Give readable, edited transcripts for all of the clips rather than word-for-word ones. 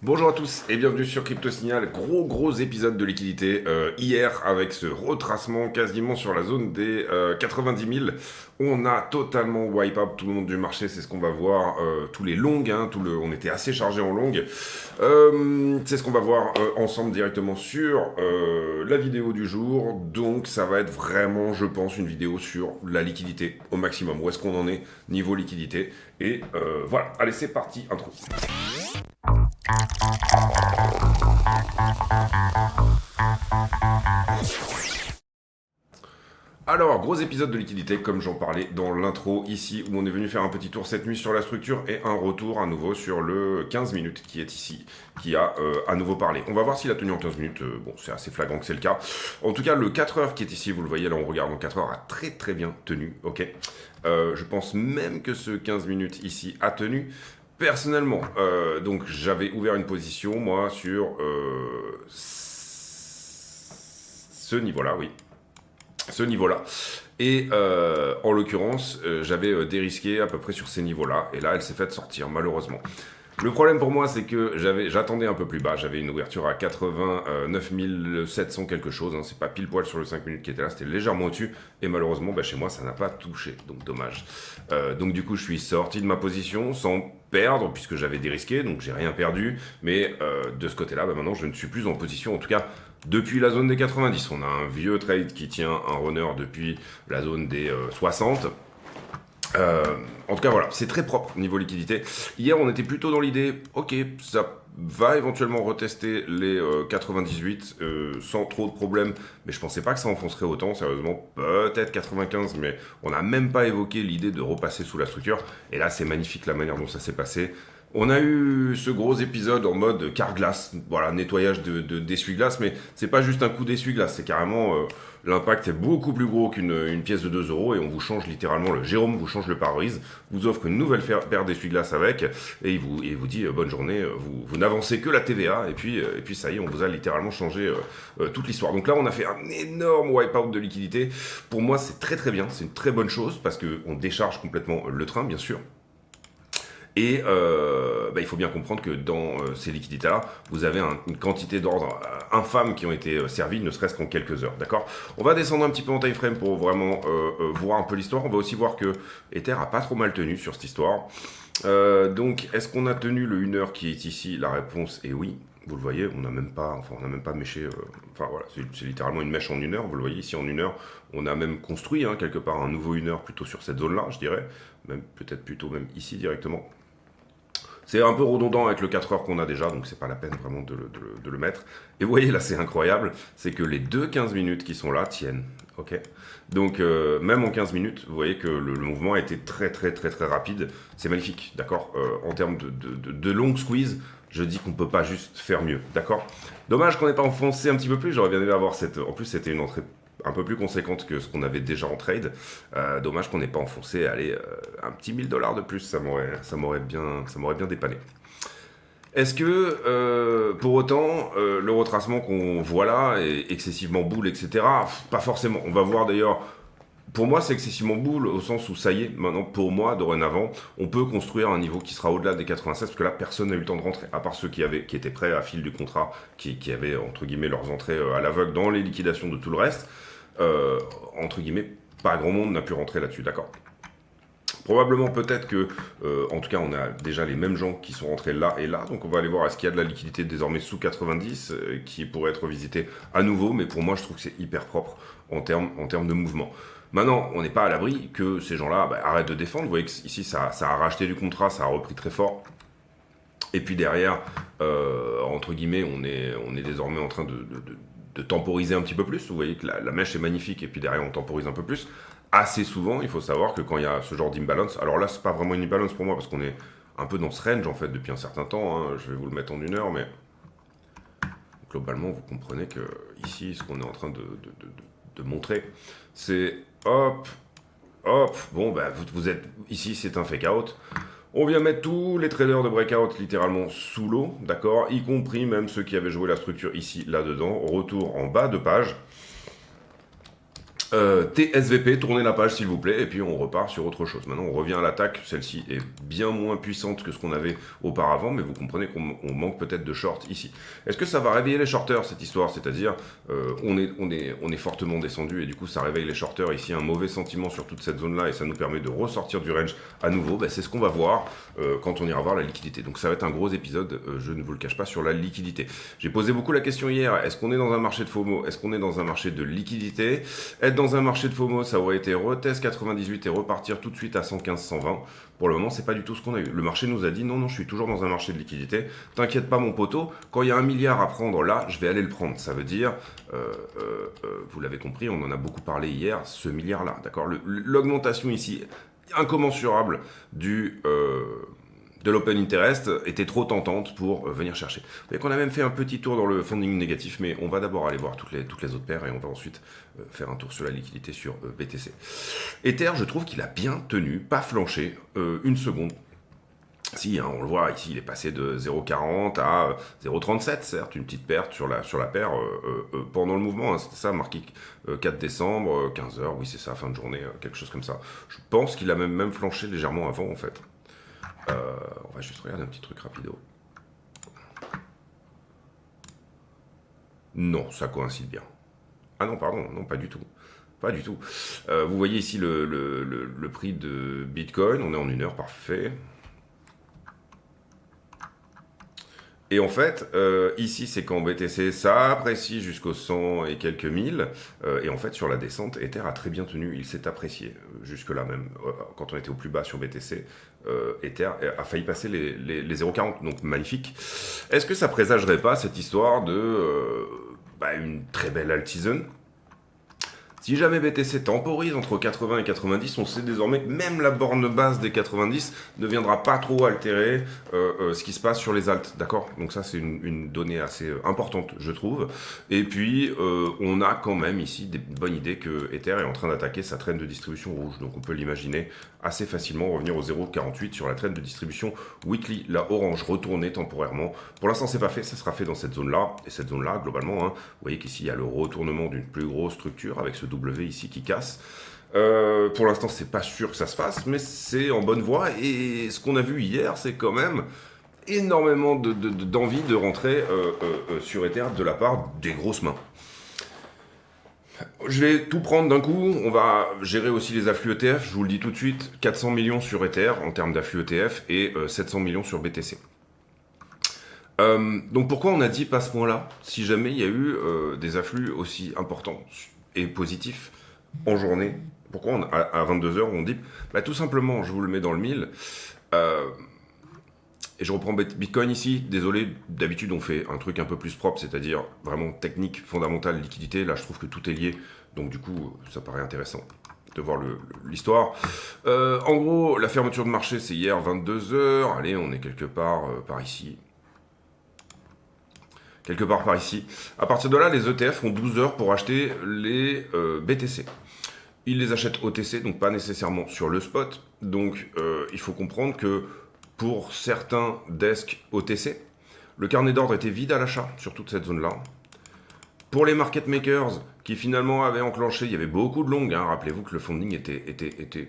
Bonjour à tous et bienvenue sur Crypto Signal. Gros épisode de liquidité hier avec ce retracement quasiment sur la zone des 90 000. On a totalement wipe out tout le monde du marché, c'est ce qu'on va voir. Tous les longs, on était assez chargé en longue. C'est ce qu'on va voir ensemble directement sur la vidéo du jour. Donc ça va être vraiment, je pense, une vidéo sur la liquidité au maximum. Où est-ce qu'on en est niveau liquidité. Et voilà, allez c'est parti, intro. Alors, gros épisode de liquidité, comme j'en parlais dans l'intro ici, où on est venu faire un petit tour cette nuit sur la structure et un retour à nouveau sur le 15 minutes qui est ici, qui a à nouveau parlé. On va voir s'il a tenu en 15 minutes, bon c'est assez flagrant que c'est le cas. En tout cas, le 4 heures qui est ici, vous le voyez là on regarde en 4 heures, a très bien tenu, ok. Je pense même que ce 15 minutes ici a tenu. Personnellement, donc j'avais ouvert une position moi sur ce niveau-là, oui. Ce niveau-là. Et en l'occurrence, j'avais dérisqué à peu près sur ces niveaux-là. Et là, elle s'est faite sortir, malheureusement. Le problème pour moi, c'est que j'attendais un peu plus bas. J'avais une ouverture à 89 700 quelque chose. C'est pas pile poil sur le 5 minutes qui était là, c'était légèrement au-dessus. Et malheureusement, chez moi, ça n'a pas touché. Donc dommage. Donc du coup, je suis sorti de ma position sans perdre, puisque j'avais dérisqué. Donc j'ai rien perdu. Mais de ce côté-là, maintenant, je ne suis plus en position. En tout cas, depuis la zone des 90. On a un vieux trade qui tient un runner depuis la zone des 60. En tout cas, voilà, c'est très propre niveau liquidité. Hier, on était plutôt dans l'idée, ok, ça va éventuellement retester les 98 sans trop de problèmes, mais je pensais pas que ça enfoncerait autant, sérieusement, peut-être 95, mais on n'a même pas évoqué l'idée de repasser sous la structure, et là, c'est magnifique la manière dont ça s'est passé. On a eu ce gros épisode en mode carglass, voilà, nettoyage d'essuie-glace, mais c'est pas juste un coup d'essuie-glace, c'est carrément l'impact est beaucoup plus gros qu'une pièce de 2 euros et on vous change littéralement Jérôme vous change le pare-brise, vous offre une nouvelle paire d'essuie-glace avec et il vous dit bonne journée, vous n'avancez que la TVA et puis ça y est, on vous a littéralement changé toute l'histoire. Donc là, on a fait un énorme wipe-out de liquidité. Pour moi, c'est très bien, c'est une très bonne chose parce qu'on décharge complètement le train, bien sûr. Et il faut bien comprendre que dans ces liquidités-là, vous avez une quantité d'ordres infâmes qui ont été servis, ne serait-ce qu'en quelques heures, d'accord. On va descendre un petit peu en time frame pour vraiment voir un peu l'histoire. On va aussi voir que Ether a pas trop mal tenu sur cette histoire. Donc, est-ce qu'on a tenu le 1 heure qui est ici? La réponse est oui. Vous le voyez, on n'a même pas méché. Enfin voilà, c'est littéralement une mèche en 1 heure. Vous le voyez ici en 1 heure. On a même construit quelque part un nouveau 1 heure plutôt sur cette zone-là, je dirais. Même peut-être plutôt même ici directement. C'est un peu redondant avec le 4 heures qu'on a déjà, donc c'est pas la peine vraiment de le mettre. Et vous voyez, là, c'est incroyable, c'est que les deux 15 minutes qui sont là tiennent, ok. Donc, même en 15 minutes, vous voyez que le mouvement a été très rapide. C'est magnifique, d'accord. En termes de long squeeze, je dis qu'on peut pas juste faire mieux, d'accord. Dommage qu'on n'ait pas enfoncé un petit peu plus, j'aurais bien aimé avoir cette... En plus, c'était une entrée un peu plus conséquente que ce qu'on avait déjà en trade. Dommage qu'on n'ait pas enfoncé, allez, un petit 1000 $ de plus, ça m'aurait bien dépanné. Est-ce que, pour autant, le retracement qu'on voit là est excessivement boule, etc. Pas forcément. On va voir d'ailleurs. Pour moi, c'est excessivement boule au sens où ça y est, maintenant, pour moi, dorénavant, on peut construire un niveau qui sera au-delà des 96 parce que là, personne n'a eu le temps de rentrer, à part ceux qui étaient prêts à fil du contrat, qui avaient, entre guillemets, leurs entrées à l'aveugle dans les liquidations de tout le reste. Entre guillemets, pas grand monde n'a pu rentrer là-dessus, d'accord. Probablement peut-être que, en tout cas, on a déjà les mêmes gens qui sont rentrés là et là, donc on va aller voir est-ce qu'il y a de la liquidité désormais sous 90 qui pourrait être visité à nouveau, mais pour moi, je trouve que c'est hyper propre en termes de mouvement. Maintenant, on n'est pas à l'abri que ces gens-là arrêtent de défendre. Vous voyez que ici, ça a racheté du contrat, ça a repris très fort. Et puis derrière, entre guillemets, on est désormais en train de temporiser un petit peu plus. Vous voyez que la mèche est magnifique et puis derrière, on temporise un peu plus. Assez souvent, il faut savoir que quand il y a ce genre d'imbalance, alors là, c'est pas vraiment une imbalance pour moi parce qu'on est un peu dans ce range en fait depuis un certain temps. Je vais vous le mettre en 1 heure, mais globalement, vous comprenez que ici, ce qu'on est en train de montrer, c'est hop, bon, vous êtes ici, c'est un fake out. On vient mettre tous les traders de breakout littéralement sous l'eau, d'accord, y compris même ceux qui avaient joué la structure ici, là-dedans. Retour en bas de page. TSVP, tournez la page s'il vous plaît, et puis on repart sur autre chose. Maintenant on revient à l'attaque, celle-ci est bien moins puissante que ce qu'on avait auparavant, mais vous comprenez qu'on manque peut-être de short ici. Est-ce que ça va réveiller les shorters cette histoire? C'est-à-dire, on est fortement descendu, et du coup ça réveille les shorters, ici un mauvais sentiment sur toute cette zone-là, et ça nous permet de ressortir du range à nouveau. C'est ce qu'on va voir quand on ira voir la liquidité. Donc ça va être un gros épisode, je ne vous le cache pas, sur la liquidité. J'ai posé beaucoup la question hier, est-ce qu'on est dans un marché de FOMO? Est-ce qu'on est dans un marché de liquidité? Être dans un marché de FOMO, ça aurait été retest 98 et repartir tout de suite à 115-120. Pour le moment, c'est pas du tout ce qu'on a eu. Le marché nous a dit non, je suis toujours dans un marché de liquidité. T'inquiète pas, mon poteau, quand il y a 1 milliard à prendre là, je vais aller le prendre. Ça veut dire, vous l'avez compris, on en a beaucoup parlé hier, ce milliard-là, d'accord? L'augmentation ici, incommensurable de l'open interest était trop tentante pour venir chercher. Vous voyez qu'on a même fait un petit tour dans le funding négatif, mais on va d'abord aller voir toutes les autres paires et on va ensuite faire un tour sur la liquidité sur BTC. Ether, je trouve qu'il a bien tenu, pas flanché, une seconde. Si, hein, on le voit ici, il est passé de 0,40 à 0,37, certes, une petite perte sur la paire pendant le mouvement, hein, c'était ça, marqué 4 décembre, 15h, oui c'est ça, fin de journée, quelque chose comme ça. Je pense qu'il a même flanché légèrement avant en fait. On va juste regarder un petit truc rapido. Non, ça coïncide bien. Ah non, pardon, non, pas du tout. Pas du tout. Vous voyez ici le prix de Bitcoin, on est en 1 heure, parfait. Et en fait, ici, c'est quand BTC, ça apprécie jusqu'aux 100 et quelques mille. Et en fait, sur la descente, Ether a très bien tenu. Il s'est apprécié. Jusque-là même, quand on était au plus bas sur BTC, Ether a failli passer les 0,40. Donc, magnifique. Est-ce que ça présagerait pas cette histoire de une très belle alt-season? Si jamais BTC temporise entre 80 et 90, on sait désormais que même la borne basse des 90 ne viendra pas trop altérer ce qui se passe sur les alts, d'accord? Donc ça c'est une donnée assez importante, je trouve. Et puis on a quand même ici des bonnes idées que Ether est en train d'attaquer sa traîne de distribution rouge. Donc on peut l'imaginer assez facilement revenir au 0,48 sur la traîne de distribution weekly, la orange retournée temporairement. Pour l'instant c'est pas fait, ça sera fait dans cette zone-là. Et cette zone-là, globalement, hein, vous voyez qu'ici il y a le retournement d'une plus grosse structure avec ce W ici qui casse. Pour l'instant, c'est pas sûr que ça se fasse, mais c'est en bonne voie. Et ce qu'on a vu hier, c'est quand même énormément d'envie de rentrer sur Ether de la part des grosses mains. Je vais tout prendre d'un coup. On va gérer aussi les afflux ETF. Je vous le dis tout de suite, 400 millions sur Ether en termes d'afflux ETF et 700 millions sur BTC. Donc pourquoi on a dit pas ce point-là, si jamais il y a eu des afflux aussi importants et positifs en journée? Pourquoi à 22h on dit tout simplement, je vous le mets dans le mille, et je reprends Bitcoin ici, désolé, d'habitude on fait un truc un peu plus propre, c'est-à-dire vraiment technique, fondamentale, liquidité, là je trouve que tout est lié, donc du coup ça paraît intéressant de voir l'histoire. En gros, la fermeture de marché c'est hier 22h, allez on est quelque part par ici. Quelque part par ici. À partir de là, les ETF ont 12 heures pour acheter les BTC. Ils les achètent OTC, donc pas nécessairement sur le spot. Donc il faut comprendre que pour certains desks OTC, le carnet d'ordre était vide à l'achat sur toute cette zone-là. Pour les market makers qui finalement avaient enclenché, il y avait beaucoup de longues. Hein. Rappelez-vous que le funding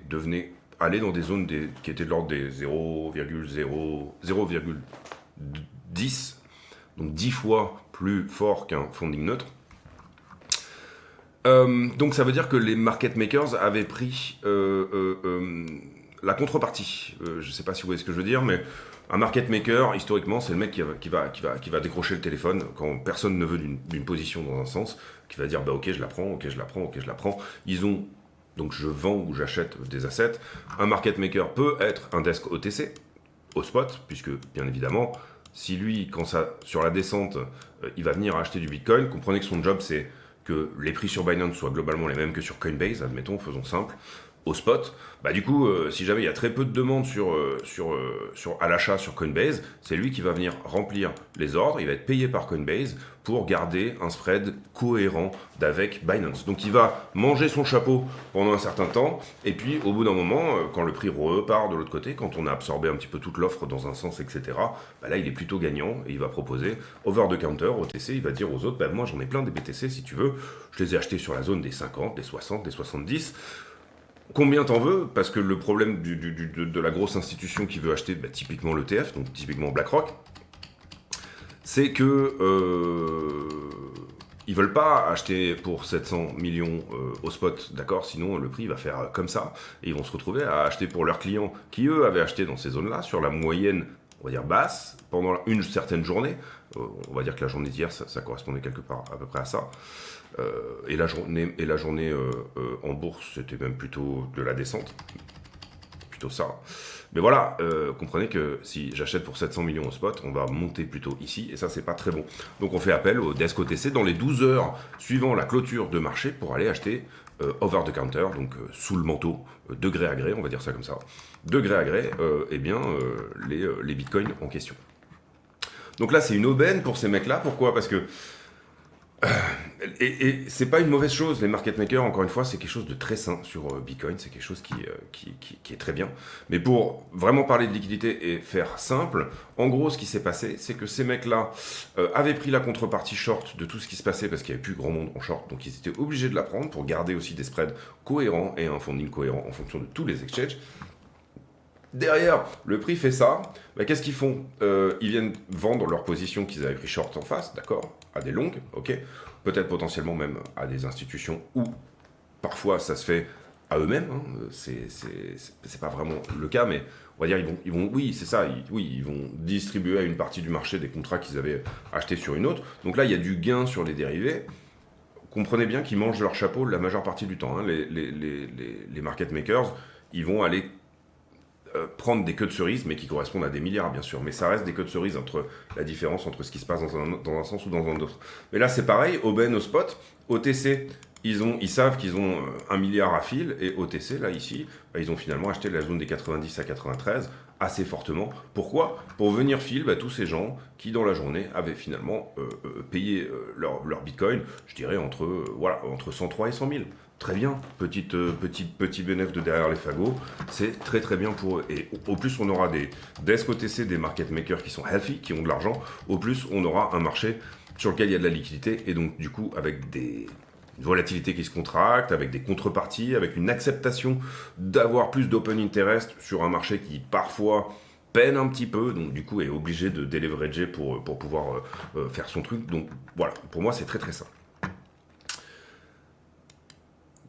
devenait aller dans des zones qui étaient de l'ordre des 0,10. Donc 10 fois plus fort qu'un funding neutre. Donc ça veut dire que les market makers avaient pris la contrepartie. Je ne sais pas si vous voyez ce que je veux dire, mais un market maker, historiquement, c'est le mec qui va décrocher le téléphone quand personne ne veut d'une position dans un sens, qui va dire ok je la prends, ok je la prends, ok je la prends. Ils ont, donc je vends ou j'achète des assets. Un market maker peut être un desk OTC, au spot, puisque bien évidemment, si lui, quand ça, sur la descente, il va venir acheter du Bitcoin, comprenez que son job, c'est que les prix sur Binance soient globalement les mêmes que sur Coinbase, admettons, faisons simple. au spot, bah du coup, si jamais il y a très peu de demandes à l'achat sur Coinbase, c'est lui qui va venir remplir les ordres, il va être payé par Coinbase pour garder un spread cohérent d'avec Binance. Donc il va manger son chapeau pendant un certain temps, et puis au bout d'un moment, quand le prix repart de l'autre côté, quand on a absorbé un petit peu toute l'offre dans un sens, etc., bah là il est plutôt gagnant, et il va proposer over the counter, OTC, il va dire aux autres, bah moi j'en ai plein des BTC si tu veux, je les ai achetés sur la zone des 50, des 60, des 70, combien t'en veux? Parce que le problème de la grosse institution qui veut acheter typiquement l'ETF, donc typiquement BlackRock, c'est que ils veulent pas acheter pour 700 millions au spot, d'accord? Sinon le prix va faire comme ça, et ils vont se retrouver à acheter pour leurs clients qui eux avaient acheté dans ces zones-là, sur la moyenne, on va dire basse, pendant une certaine journée. On va dire que la journée d'hier, ça correspondait quelque part à peu près à ça. Et la journée en bourse, c'était même plutôt de la descente. Plutôt ça. Mais voilà, comprenez que si j'achète pour 700 millions au spot, on va monter plutôt ici, et ça, c'est pas très bon. Donc on fait appel au desk OTC dans les 12 heures suivant la clôture de marché pour aller acheter over the counter, donc sous le manteau, de gré à gré, on va dire ça comme ça, de gré à gré, les bitcoins en question. Donc là, c'est une aubaine pour ces mecs-là. Pourquoi? Parce que et c'est pas une mauvaise chose, les market makers, encore une fois, c'est quelque chose de très sain sur Bitcoin, c'est quelque chose qui est très bien. Mais pour vraiment parler de liquidité et faire simple, en gros, ce qui s'est passé, c'est que ces mecs-là avaient pris la contrepartie short de tout ce qui se passait parce qu'il n'y avait plus grand monde en short, donc ils étaient obligés de la prendre pour garder aussi des spreads cohérents et un funding cohérent en fonction de tous les exchanges. Derrière, le prix fait ça. Bah, qu'est-ce qu'ils font? Ils viennent vendre leur position qu'ils avaient pris short en face, d'accord, à des longues, ok. Peut-être potentiellement même à des institutions où parfois ça se fait à eux-mêmes. Hein. C'est pas vraiment le cas, mais on va dire oui, c'est ça. Ils vont distribuer à une partie du marché des contrats qu'ils avaient achetés sur une autre. Donc là, il y a du gain sur les dérivés. Comprenez bien qu'ils mangent leur chapeau la majeure partie du temps. Hein. Les market makers, ils vont aller prendre des queues de cerises, mais qui correspondent à des milliards, bien sûr. Mais ça reste des queues de cerises entre la différence entre ce qui se passe dans un sens ou dans un autre. Mais là, c'est pareil, aubaine au spot, OTC, ils savent qu'ils ont 1 milliard à fil, et OTC, là, ici, ils ont finalement acheté la zone des 90 à 93 assez fortement. Pourquoi? Pour venir fil tous ces gens qui, dans la journée, avaient finalement payé leur bitcoin, je dirais, entre 103 et 100 000. Très bien, petit bénéfice de derrière les fagots, c'est très très bien pour eux. Et au plus on aura des desk OTC, des market makers qui sont healthy, qui ont de l'argent, au plus on aura un marché sur lequel il y a de la liquidité, et donc du coup avec des volatilités qui se contractent, avec des contreparties, avec une acceptation d'avoir plus d'open interest sur un marché qui parfois peine un petit peu, donc du coup est obligé de déleverager pour pouvoir faire son truc. Donc voilà, pour moi c'est très très simple.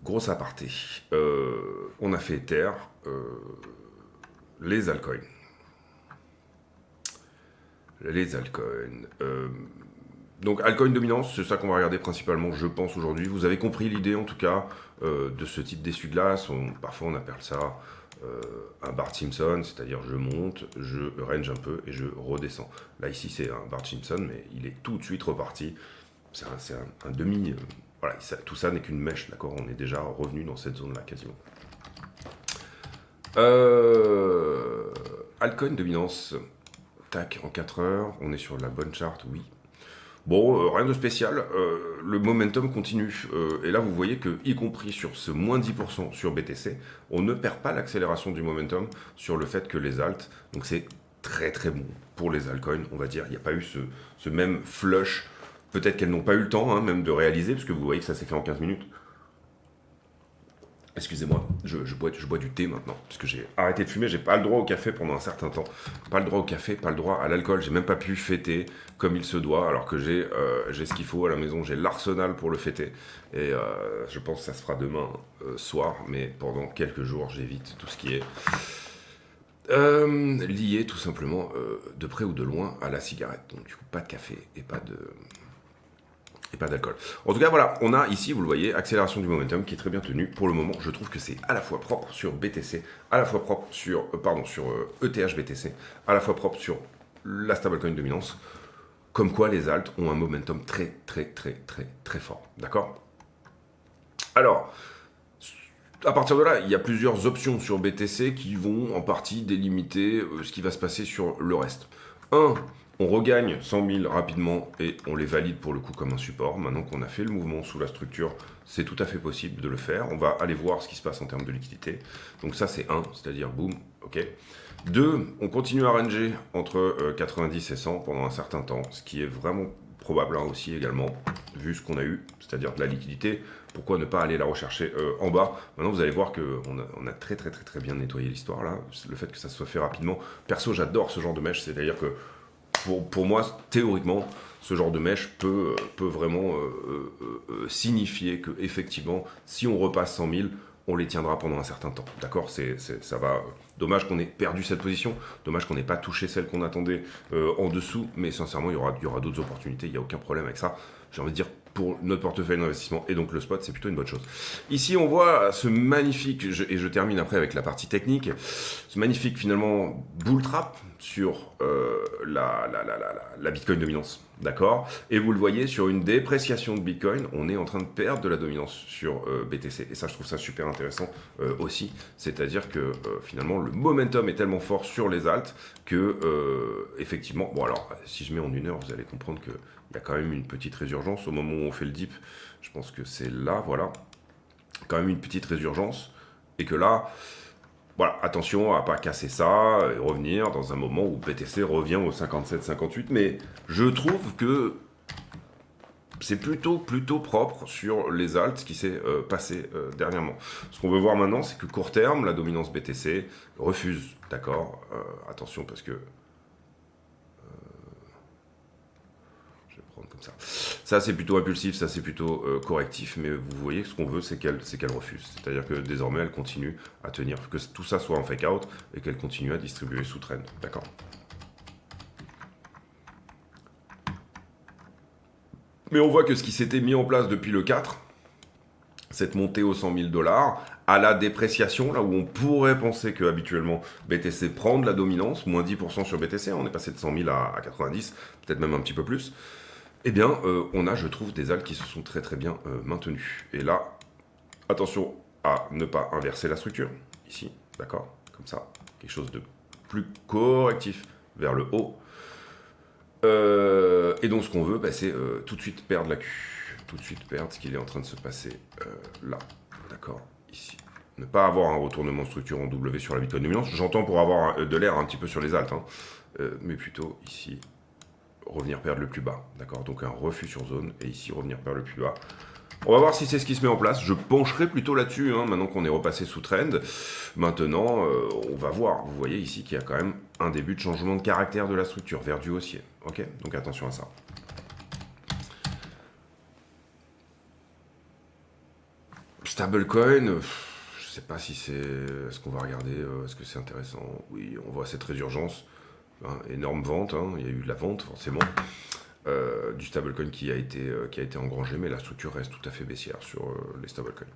Grosse aparté. On a fait Ether, les altcoins. Donc, altcoin dominance, c'est ça qu'on va regarder principalement, je pense, aujourd'hui. Vous avez compris l'idée, en tout cas, de ce type d'essuie-glace. Parfois, on appelle ça un Bart Simpson, c'est-à-dire je monte, je range un peu et je redescends. Là, ici, c'est un Bart Simpson, mais il est tout de suite reparti. C'est un demi... voilà, tout ça n'est qu'une mèche, d'accord? On est déjà revenu dans cette zone-là, quasiment. Altcoin dominance. Tac, en 4 heures, on est sur la bonne charte, oui. Bon, rien de spécial, le momentum continue. Et là, vous voyez que, y compris sur ce moins 10% sur BTC, on ne perd pas l'accélération du momentum sur le fait que les alts, donc c'est très très bon pour les altcoins, on va dire. Il n'y a pas eu ce même flush. Peut-être qu'elles n'ont pas eu le temps, même de réaliser, parce que vous voyez que ça s'est fait en 15 minutes. Excusez-moi, je bois du thé maintenant, parce que j'ai arrêté de fumer, j'ai pas le droit au café pendant un certain temps. Pas le droit au café, pas le droit à l'alcool, j'ai même pas pu fêter comme il se doit, alors que j'ai ce qu'il faut à la maison, j'ai l'arsenal pour le fêter. Et je pense que ça se fera demain soir, mais pendant quelques jours, j'évite tout ce qui est lié tout simplement de près ou de loin à la cigarette. Donc du coup, pas de café et pas d'alcool. En tout cas, voilà, on a ici, vous le voyez, accélération du momentum qui est très bien tenue. Pour le moment, je trouve que c'est à la fois propre sur BTC, à la fois propre sur, sur ETH BTC, à la fois propre sur la stablecoin dominance. Comme quoi, les alts ont un momentum très, très, très, très, très fort. D'accord? Alors, à partir de là, il y a plusieurs options sur BTC qui vont en partie délimiter ce qui va se passer sur le reste. On regagne 100 000 rapidement et on les valide pour le coup comme un support. Maintenant qu'on a fait le mouvement sous la structure, c'est tout à fait possible de le faire. On va aller voir ce qui se passe en termes de liquidité. Donc ça c'est 1, c'est-à-dire boum, ok. 2, on continue à ranger entre 90 et 100 pendant un certain temps, ce qui est vraiment probable aussi également, vu ce qu'on a eu, c'est-à-dire de la liquidité. Pourquoi ne pas aller la rechercher en bas? Maintenant, vous allez voir qu'on a très bien nettoyé l'histoire là. Le fait que ça se soit fait rapidement. Perso, j'adore ce genre de mèche. C'est-à-dire que pour moi, théoriquement, ce genre de mèche peut vraiment signifier que effectivement, si on repasse 100 000, on les tiendra pendant un certain temps. D'accord, ça va. Dommage qu'on ait perdu cette position. Dommage qu'on n'ait pas touché celle qu'on attendait en dessous. Mais sincèrement, il y aura d'autres opportunités. Il n'y a aucun problème avec ça. J'ai envie de dire, pour notre portefeuille d'investissement et donc le spot, c'est plutôt une bonne chose. Ici, on voit ce magnifique, et je termine après avec la partie technique, ce magnifique finalement bull trap sur la Bitcoin dominance, d'accord. Et vous le voyez, sur une dépréciation de Bitcoin, on est en train de perdre de la dominance sur BTC. Et ça, je trouve ça super intéressant aussi. C'est-à-dire que finalement, le momentum est tellement fort sur les alts que, effectivement, bon alors, si je mets en 1 heure, vous allez comprendre que il y a quand même une petite résurgence au moment où on fait le dip. Je pense que c'est là, voilà. Quand même une petite résurgence. Et que là, voilà, attention à ne pas casser ça et revenir dans un moment où BTC revient au 57-58. Mais je trouve que c'est plutôt propre sur les alts ce qui s'est passé dernièrement. Ce qu'on veut voir maintenant, c'est que court terme, la dominance BTC refuse. D'accord, attention parce que comme ça. Ça c'est plutôt impulsif, ça c'est plutôt correctif, mais vous voyez que ce qu'on veut c'est qu'elle refuse. C'est-à-dire que désormais elle continue à tenir, que tout ça soit en fake out et qu'elle continue à distribuer sous trend. D'accord. Mais on voit que ce qui s'était mis en place depuis le 4, cette montée aux 100 000 $, à la dépréciation, là où on pourrait penser que habituellement BTC prend de la dominance, moins 10% sur BTC, on est passé de 100 000 à 90, peut-être même un petit peu plus. Eh bien, on a, je trouve, des alts qui se sont très bien maintenus. Et là, attention à ne pas inverser la structure, ici, d'accord, comme ça, quelque chose de plus correctif vers le haut. Et donc, ce qu'on veut, c'est tout de suite perdre la Q, tout de suite perdre ce qu'il est en train de se passer là, d'accord, ici. Ne pas avoir un retournement de structure en W sur la Bitcoin dominance, j'entends pour avoir de l'air un petit peu sur les alts, hein, mais plutôt ici, revenir perdre le plus bas, d'accord, donc un refus sur zone, et ici revenir perdre le plus bas. On va voir si c'est ce qui se met en place, je pencherai plutôt là-dessus, hein, maintenant qu'on est repassé sous trend. Maintenant, on va voir, vous voyez ici qu'il y a quand même un début de changement de caractère de la structure, vers du haussier, ok, donc attention à ça. Stablecoin, je sais pas si c'est, est-ce qu'on va regarder, est-ce que c'est intéressant, oui, on voit cette résurgence. Énorme vente, hein, il y a eu de la vente forcément, du stablecoin qui a été engrangé, mais la structure reste tout à fait baissière sur les stablecoins.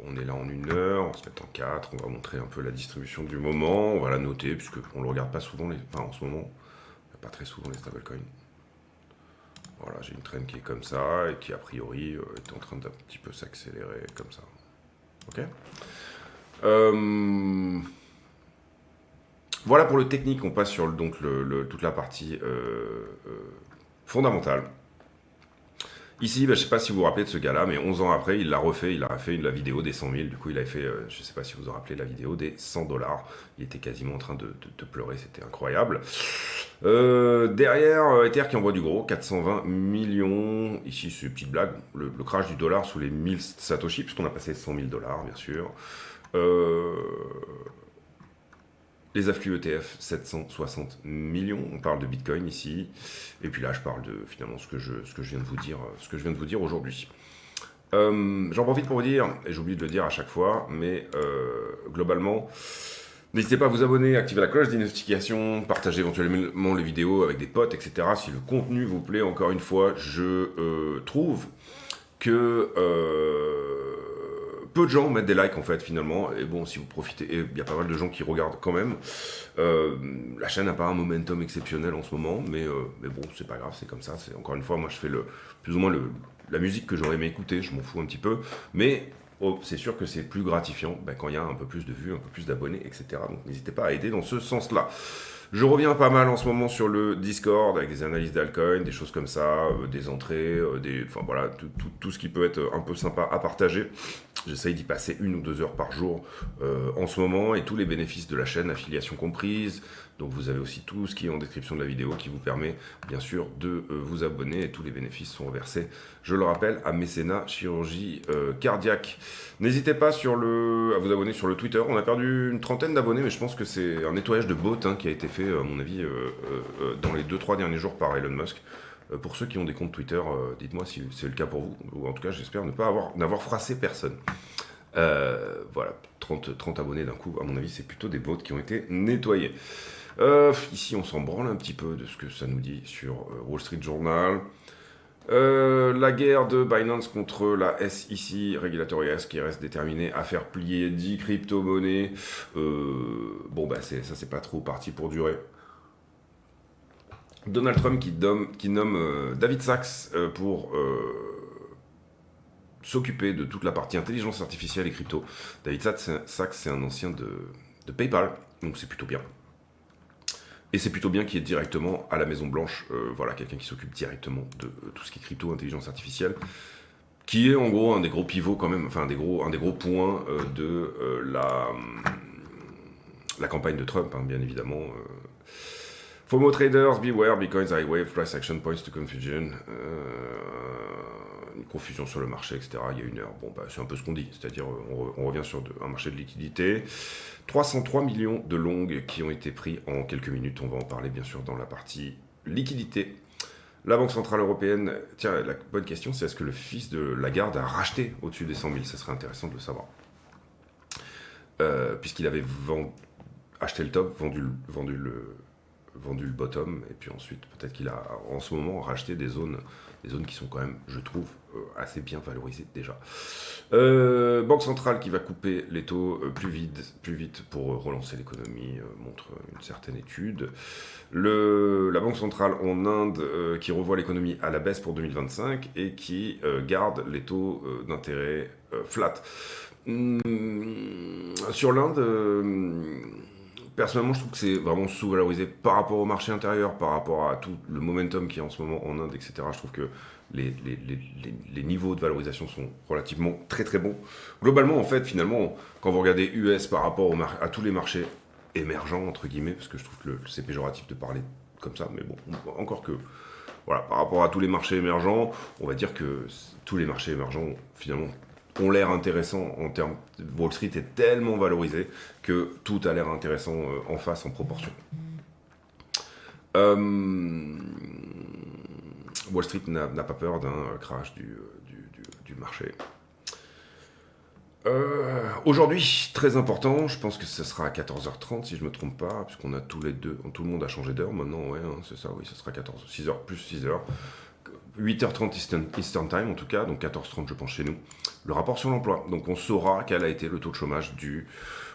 On est là en 1 heure, on se met en 4, on va montrer un peu la distribution du moment, on va la noter, puisqu'on ne le regarde pas souvent, en ce moment, il n'y a pas très souvent les stablecoins. Voilà, j'ai une trend qui est comme ça, et qui a priori est en train d'un petit peu s'accélérer comme ça. Ok. Voilà pour le technique, on passe sur donc toute la partie fondamentale. Ici, je ne sais pas si vous vous rappelez de ce gars-là, mais 11 ans après, il a fait la vidéo des 100 000. Du coup, il avait fait, je ne sais pas si vous vous rappelez, la vidéo des 100 $. Il était quasiment en train de pleurer, c'était incroyable. Derrière, Ether qui envoie du gros, 420 millions. Ici, c'est une petite blague, le crash du dollar sous les 1000 Satoshi, puisqu'on a passé 100 000 $, bien sûr. Les afflux ETF, 760 millions. On parle de Bitcoin ici. Et puis là, je parle de finalement ce que je viens de vous dire, aujourd'hui. J'en profite pour vous dire, et j'oublie de le dire à chaque fois, mais globalement, n'hésitez pas à vous abonner, activer la cloche des notifications, partager éventuellement les vidéos avec des potes, etc. Si le contenu vous plaît, encore une fois, je trouve que peu de gens mettent des likes en fait finalement, et bon si vous profitez, et il y a pas mal de gens qui regardent quand même, la chaîne n'a pas un momentum exceptionnel en ce moment, mais bon c'est pas grave, c'est comme ça, c'est encore une fois, moi je fais plus ou moins la musique que j'aurais aimé écouter, je m'en fous un petit peu, mais c'est sûr que c'est plus gratifiant quand il y a un peu plus de vues, un peu plus d'abonnés, etc. Donc n'hésitez pas à aider dans ce sens-là. Je reviens pas mal en ce moment sur le Discord avec des analyses d'altcoin, des choses comme ça, des entrées, enfin voilà, tout ce qui peut être un peu sympa à partager. J'essaye d'y passer 1 ou 2 heures par jour en ce moment, et tous les bénéfices de la chaîne, affiliation comprise. Donc vous avez aussi tout ce qui est en description de la vidéo qui vous permet bien sûr de vous abonner, et tous les bénéfices sont versés, je le rappelle, à Mécénat Chirurgie Cardiaque. N'hésitez pas à vous abonner sur le Twitter. On a perdu une trentaine d'abonnés, mais je pense que c'est un nettoyage de bots qui a été fait, à mon avis, dans les 2-3 derniers jours par Elon Musk. Pour ceux qui ont des comptes Twitter, dites-moi si c'est le cas pour vous, ou en tout cas j'espère n'avoir froissé personne. Voilà, 30 abonnés d'un coup, à mon avis c'est plutôt des bots qui ont été nettoyés. Ici on s'en branle un petit peu de ce que ça nous dit sur Wall Street Journal. La guerre de Binance contre la SEC, Regulatory S, qui reste déterminée à faire plier 10 crypto-monnaies. Ça c'est pas trop parti pour durer. Donald Trump qui nomme David Sachs pour s'occuper de toute la partie intelligence artificielle et crypto. David Sachs, c'est un ancien de PayPal, donc c'est plutôt bien. Et c'est plutôt bien qu'il y ait directement à la Maison Blanche, quelqu'un qui s'occupe directement de tout ce qui est crypto, intelligence artificielle, qui est en gros un des gros pivots quand même, enfin un des gros points de la campagne de Trump, bien évidemment. FOMO traders, beware, Bitcoin's high wave, price action points to confusion. Une confusion sur le marché, etc. Il y a 1 heure. C'est un peu ce qu'on dit, c'est-à-dire on revient sur un marché de liquidité. 303 millions de longs qui ont été pris en quelques minutes. On va en parler bien sûr dans la partie liquidité. La Banque Centrale Européenne, tiens, la bonne question, c'est est-ce que le fils de Lagarde a racheté au-dessus des 100 000? Ça serait intéressant de le savoir. Puisqu'il avait acheté le top, vendu le bottom, et puis ensuite peut-être qu'il a en ce moment racheté des zones qui sont quand même, je trouve, assez bien valorisées déjà. Banque centrale qui va couper les taux plus vite pour relancer l'économie, montre une certaine étude. La Banque centrale en Inde qui revoit l'économie à la baisse pour 2025 et qui garde les taux d'intérêt flat. Sur l'Inde, personnellement, je trouve que c'est vraiment sous-valorisé par rapport au marché intérieur, par rapport à tout le momentum qui est en ce moment en Inde, etc. Je trouve que les niveaux de valorisation sont relativement très très bons. Globalement, en fait, finalement, quand vous regardez US par rapport à tous les marchés émergents, entre guillemets, parce que je trouve que c'est péjoratif de parler comme ça, mais bon, encore que, voilà, par rapport à tous les marchés émergents, on va dire que tous les marchés émergents, finalement, ont l'air intéressants en termes. Wall Street est tellement valorisé que tout a l'air intéressant en face, en proportion. Wall Street n'a pas peur d'un crash du marché. Aujourd'hui, très important, je pense que ce sera à 14h30 si je ne me trompe pas, puisqu'on a tout le monde a changé d'heure maintenant, ouais, c'est ça, oui, ce sera 6h plus 6h. 8h30 Eastern Time en tout cas, donc 14h30 je pense chez nous. Le rapport sur l'emploi, donc on saura quel a été le taux de chômage du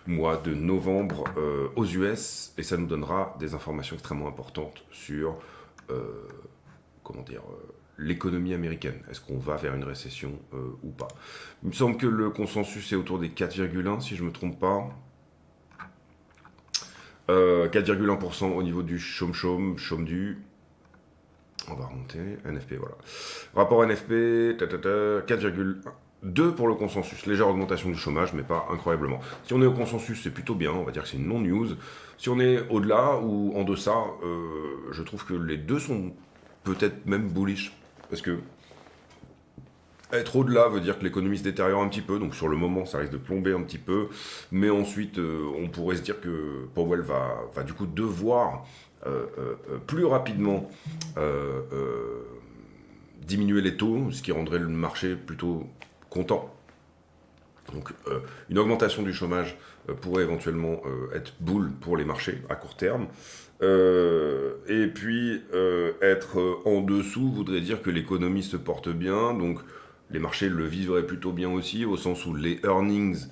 mois de novembre aux US, et ça nous donnera des informations extrêmement importantes sur l'économie américaine. Est-ce qu'on va vers une récession ou pas? Il me semble que le consensus est autour des 4,1 si je ne me trompe pas. 4,1% au niveau du chôme du. On va remonter, NFP, voilà. Rapport NFP, 4,2 pour le consensus. Légère augmentation du chômage, mais pas incroyablement. Si on est au consensus, c'est plutôt bien, on va dire que c'est une non-news. Si on est au-delà ou en deçà, je trouve que les deux sont peut-être même bullish. Parce que être au-delà veut dire que l'économie se détériore un petit peu, donc sur le moment, ça risque de plomber un petit peu. Mais ensuite, on pourrait se dire que Powell va du coup devoir plus rapidement diminuer les taux, ce qui rendrait le marché plutôt content. Donc une augmentation du chômage pourrait éventuellement être bull pour les marchés à court terme. Et puis être en dessous voudrait dire que l'économie se porte bien, donc les marchés le vivraient plutôt bien aussi, au sens où les earnings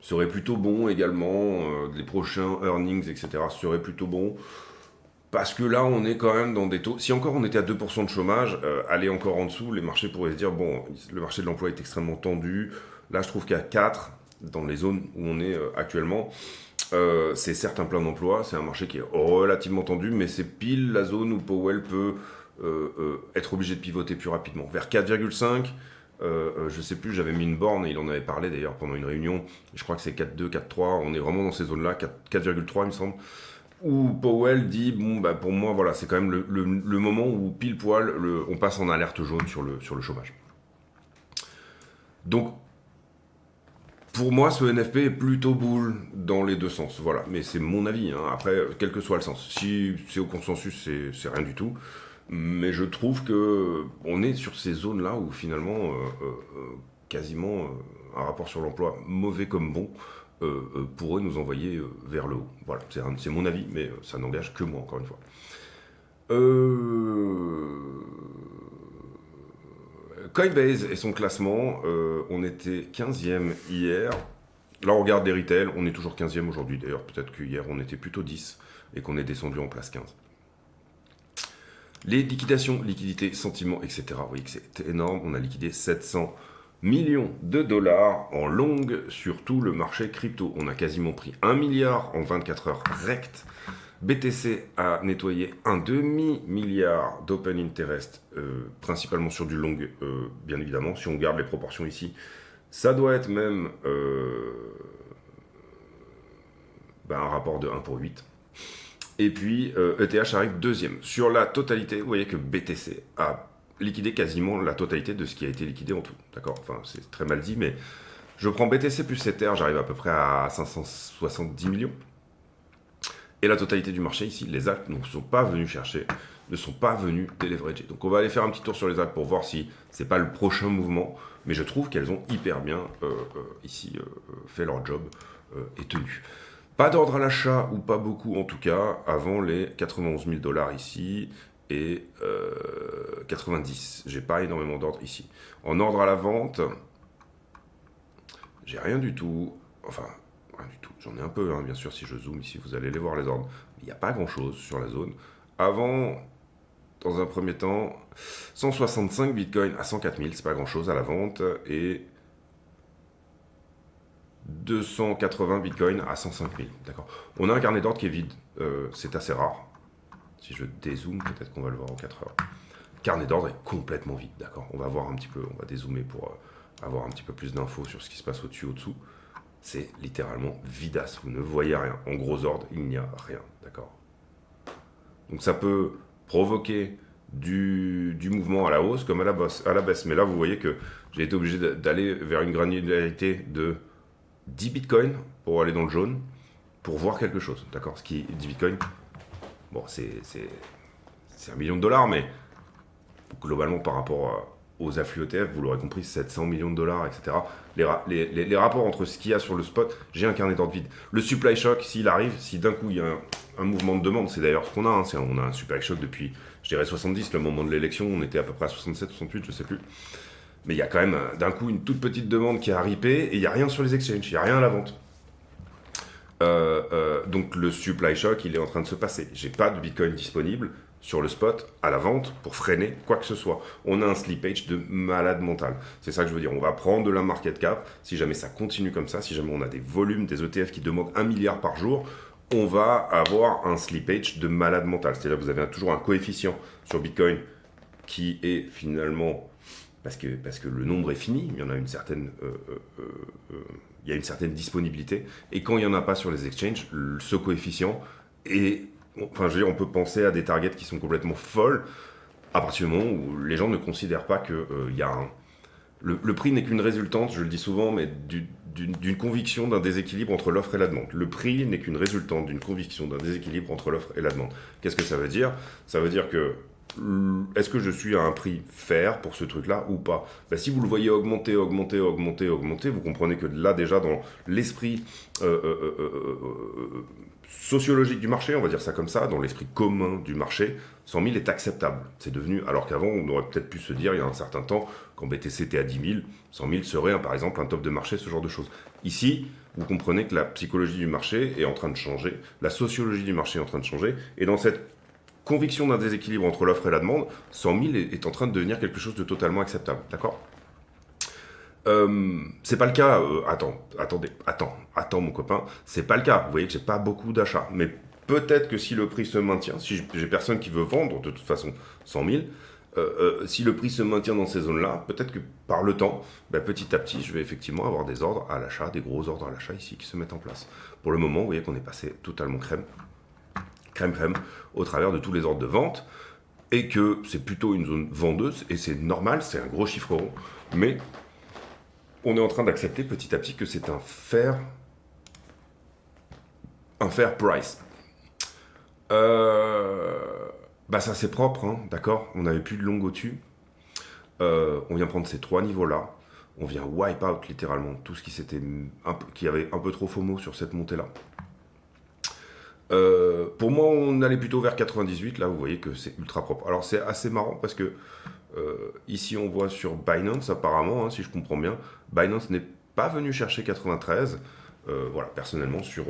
seraient plutôt bons également, les prochains earnings, etc. seraient plutôt bons. Parce que là, on est quand même dans des taux. Si encore on était à 2% de chômage, aller encore en dessous, les marchés pourraient se dire bon, le marché de l'emploi est extrêmement tendu, Là, je trouve qu'à 4, dans les zones où on est actuellement, c'est certes un plein d'emploi, c'est un marché qui est relativement tendu, mais c'est pile la zone où Powell peut être obligé de pivoter plus rapidement. Vers 4,5, je sais plus, j'avais mis une borne, et il en avait parlé d'ailleurs pendant une réunion, je crois que c'est 4,2, 4,3, on est vraiment dans ces zones-là, 4,3 il me semble, où Powell dit, bon, bah, pour moi, voilà, c'est quand même le moment où pile poil, on passe en alerte jaune sur le chômage. Donc, pour moi, ce NFP est plutôt bull dans les deux sens, voilà. Mais c'est mon avis, hein. Après, quel que soit le sens. Si c'est au consensus, c'est rien du tout. Mais je trouve que on est sur ces zones-là où finalement, quasiment un rapport sur l'emploi mauvais comme bon pourrait nous envoyer vers le haut. Voilà, c'est mon avis, mais ça n'engage que moi, encore une fois. Coinbase et son classement, on était 15e hier. Là, on regarde les retails, on est toujours 15e aujourd'hui. D'ailleurs, peut-être qu'hier, on était plutôt 10 et qu'on est descendu en place 15. Les liquidations, liquidités, sentiments, etc. Vous voyez que c'est énorme. On a liquidé 700 millions de dollars en longue sur tout le marché crypto. On a quasiment pris 1 milliard en 24 heures rect. BTC a nettoyé un demi-milliard d'open interest, principalement sur du long, bien évidemment. Si on garde les proportions ici, ça doit être même un rapport de 1 pour 8. Et puis ETH arrive deuxième. Sur la totalité, vous voyez que BTC a liquidé quasiment la totalité de ce qui a été liquidé en tout. D'accord. Enfin, c'est très mal dit, mais je prends BTC plus Ether, j'arrive à peu près à 570 millions. Et la totalité du marché ici, les alts ne sont pas venus chercher, ne sont pas venus déleverager. Donc on va aller faire un petit tour sur les alts pour voir si c'est pas le prochain mouvement. Mais je trouve qu'elles ont hyper bien ici fait leur job et tenu. Pas d'ordre à l'achat, ou pas beaucoup en tout cas, avant les 91 000 dollars ici et 90. J'ai pas énormément d'ordre ici. En ordre à la vente, j'ai rien du tout. Enfin, rien du tout. J'en ai un peu, hein, bien sûr, si je zoome ici, vous allez les voir les ordres. Il n'y a pas grand-chose sur la zone. Avant, dans un premier temps, 165 bitcoins à 104 000, c'est pas grand-chose à la vente, et 280 bitcoins à 105 000. D'accord. On a un carnet d'ordre qui est vide. C'est assez rare. Si je dézoome, peut-être qu'on va le voir en 4 heures. Le carnet d'ordre est complètement vide. D'accord. On va voir un petit peu, on va dézoomer pour avoir un petit peu plus d'infos sur ce qui se passe au-dessus, au-dessous. C'est littéralement vidasse. Vous ne voyez rien. En gros ordre, il n'y a rien. D'accord. Donc ça peut provoquer du mouvement à la hausse comme à la baisse. Mais là, vous voyez que j'ai été obligé d'aller vers une granularité de 10 bitcoins pour aller dans le jaune, pour voir quelque chose, d'accord. Ce qui est 10 bitcoins, bon, c'est 1 million de dollars, mais globalement par rapport aux afflux ETF, vous l'aurez compris, 700 millions de dollars, etc. Les rapports entre ce qu'il y a sur le spot, j'ai un carnet d'ordre vide. Le supply shock, s'il arrive, si d'un coup il y a un mouvement de demande, c'est d'ailleurs ce qu'on a, hein, on a un supply shock depuis, je dirais 70, le moment de l'élection, on était à peu près à 67, 68, je sais plus. Mais il y a quand même d'un coup une toute petite demande qui a ripé et il n'y a rien sur les exchanges, il n'y a rien à la vente. Donc le supply shock, il est en train de se passer. J'ai pas de bitcoin disponible sur le spot à la vente pour freiner quoi que ce soit. On a un slippage de malade mental. C'est ça que je veux dire. On va prendre de la market cap. Si jamais ça continue comme ça, si jamais on a des volumes, des ETF qui demandent 1 milliard par jour, on va avoir un slippage de malade mental. C'est-à-dire que vous avez toujours un coefficient sur Bitcoin qui est finalement... Parce que le nombre est fini, il y en a une certaine, il y a une certaine disponibilité. Et quand il n'y en a pas sur les exchanges, ce coefficient est... Enfin, je veux dire, on peut penser à des targets qui sont complètement folles à partir du moment où les gens ne considèrent pas que il y a un... Le prix n'est qu'une résultante, je le dis souvent, mais d'une conviction d'un déséquilibre entre l'offre et la demande. Le prix n'est qu'une résultante d'une conviction d'un déséquilibre entre l'offre et la demande. Qu'est-ce que ça veut dire? Ça veut dire que est-ce que je suis à un prix fair pour ce truc-là ou pas? Si vous le voyez augmenter, vous comprenez que là, déjà, dans l'esprit sociologique du marché, on va dire ça comme ça, dans l'esprit commun du marché, 100 000 est acceptable. C'est devenu, alors qu'avant, on aurait peut-être pu se dire, il y a un certain temps, quand BTC était à 10 000, 100 000 serait, par exemple, un top de marché, ce genre de choses. Ici, vous comprenez que la psychologie du marché est en train de changer, la sociologie du marché est en train de changer, et dans cette conviction d'un déséquilibre entre l'offre et la demande, 100 000 est en train de devenir quelque chose de totalement acceptable, d'accord? C'est pas le cas. Attends, mon copain. C'est pas le cas. Vous voyez que j'ai pas beaucoup d'achats. Mais peut-être que si le prix se maintient, si j'ai personne qui veut vendre, de toute façon, 100 000, si le prix se maintient dans ces zones-là, peut-être que par le temps, petit à petit, je vais effectivement avoir des ordres à l'achat, des gros ordres à l'achat ici qui se mettent en place. Pour le moment, vous voyez qu'on est passé totalement crème, au travers de tous les ordres de vente, et que c'est plutôt une zone vendeuse, et c'est normal, c'est un gros chiffre rond, mais on est en train d'accepter petit à petit que c'est un fair price. Ça c'est propre, hein, d'accord. On n'avait plus de long au-dessus. On vient prendre ces 3 niveaux-là. On vient wipe out littéralement tout ce qui avait un peu trop FOMO sur cette montée-là. Pour moi, on allait plutôt vers 98. Là, vous voyez que c'est ultra propre. Alors c'est assez marrant parce que ici, on voit sur Binance, apparemment, hein, si je comprends bien, Binance n'est pas venu chercher 93. Voilà, personnellement, sur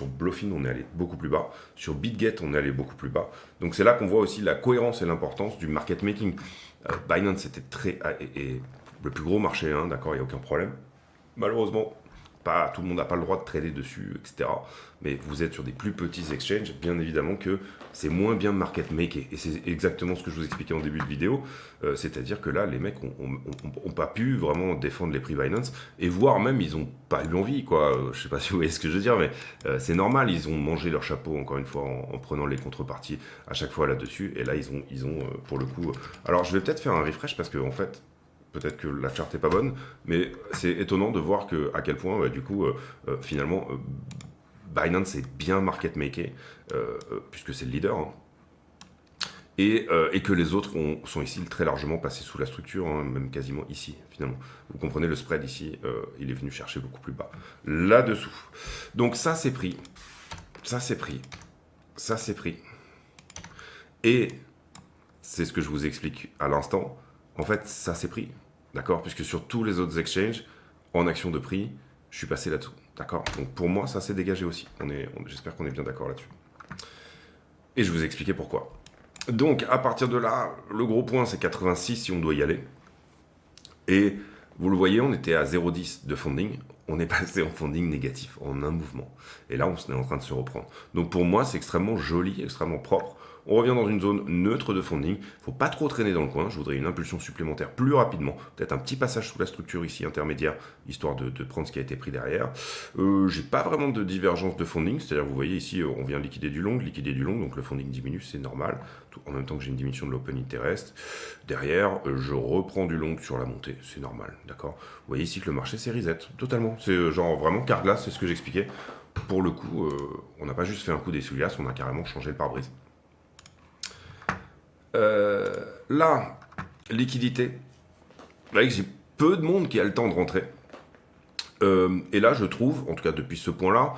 Bluffin, on est allé beaucoup plus bas. Sur BitGet, on est allé beaucoup plus bas. Donc c'est là qu'on voit aussi la cohérence et l'importance du market making. Binance était et le plus gros marché, hein, d'accord, il n'y a aucun problème. Malheureusement, pas tout le monde n'a pas le droit de trader dessus, etc. Mais vous êtes sur des plus petits exchanges, bien évidemment que c'est moins bien market maker. Et c'est exactement ce que je vous expliquais en début de vidéo. C'est-à-dire que là, les mecs ont pas pu vraiment défendre les prix Binance, et voire même, ils n'ont pas eu l'envie, quoi. Je sais pas si vous voyez ce que je veux dire, mais c'est normal, ils ont mangé leur chapeau, encore une fois, en prenant les contreparties à chaque fois là-dessus. Et là, ils ont pour le coup... Alors, je vais peut-être faire un refresh, parce que, en fait, peut-être que la charte est pas bonne, mais c'est étonnant de voir à quel point, du coup, finalement, Binance est bien market maker, puisque c'est le leader, hein, et que les autres sont ici très largement passés sous la structure, hein, même quasiment ici, finalement. Vous comprenez, le spread ici, il est venu chercher beaucoup plus bas, là-dessous. Donc ça, c'est pris. Ça, c'est pris. Ça, c'est pris. Et c'est ce que je vous explique à l'instant. En fait, ça, c'est pris. D'accord? Puisque sur tous les autres exchanges, en action de prix, je suis passé là-dessous. D'accord? Donc pour moi, ça s'est dégagé aussi. J'espère qu'on est bien d'accord là-dessus. Et je vous ai expliqué pourquoi. Donc à partir de là, le gros point, c'est 86 si on doit y aller. Et vous le voyez, on était à 0,10 de funding. On est passé en funding négatif en un mouvement. Et là, on est en train de se reprendre. Donc pour moi, c'est extrêmement joli, extrêmement propre. On revient dans une zone neutre de funding. Il ne faut pas trop traîner dans le coin. Je voudrais une impulsion supplémentaire plus rapidement. Peut-être un petit passage sous la structure ici intermédiaire, histoire de prendre ce qui a été pris derrière. J'ai pas vraiment de divergence de funding. C'est-à-dire, vous voyez ici, on vient liquider du long. Donc le funding diminue, c'est normal. En même temps que j'ai une diminution de l'open interest. Derrière, je reprends du long sur la montée. C'est normal, d'accord? Vous voyez ici que le marché, c'est reset. Totalement. C'est genre vraiment carglass, c'est ce que j'expliquais. Pour le coup, on n'a pas juste fait un coup d'essuie-glace, on a carrément changé le pare-brise. Là, liquidité. Vous voyez que j'ai peu de monde qui a le temps de rentrer. Et là, je trouve, en tout cas depuis ce point-là,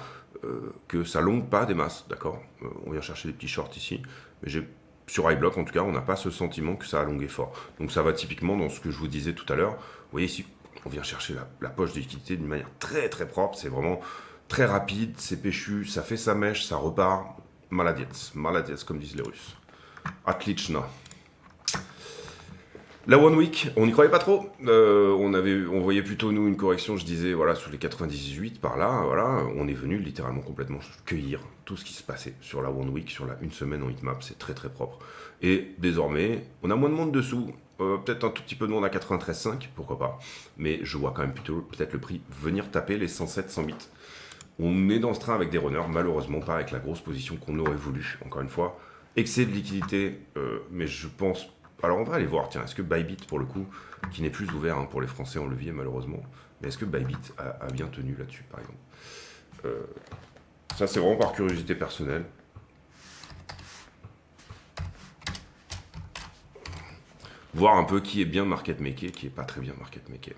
que ça longue pas des masses, d'accord? On vient chercher des petits shorts ici, mais sur iBlock, en tout cas, on n'a pas ce sentiment que ça a longué fort. Donc ça va typiquement dans ce que je vous disais tout à l'heure. Vous voyez ici, on vient chercher la poche de liquidité d'une manière très très propre. C'est vraiment très rapide, c'est péchu, ça fait sa mèche, ça repart. Maladies, comme disent les Russes. Atlichna. La One Week, on n'y croyait pas trop. On voyait plutôt, nous, une correction, je disais, voilà, sous les 98, par là, voilà. On est venu littéralement complètement cueillir tout ce qui se passait sur la One Week, sur la une semaine en heatmap. C'est très très propre. Et désormais, on a moins de monde dessous. Peut-être un tout petit peu de monde à 93,5, pourquoi pas. Mais je vois quand même plutôt peut-être le prix venir taper les 107, 108. On est dans ce train avec des runners, malheureusement pas avec la grosse position qu'on aurait voulu. Encore une fois, excès de liquidité, mais je pense... Alors on va aller voir, tiens, est-ce que Bybit, pour le coup, qui n'est plus ouvert, hein, pour les Français en levier malheureusement, mais est-ce que Bybit a bien tenu là-dessus, par exemple? Ça, c'est vraiment par curiosité personnelle. Voir un peu qui est bien market maker, qui est pas très bien market maker.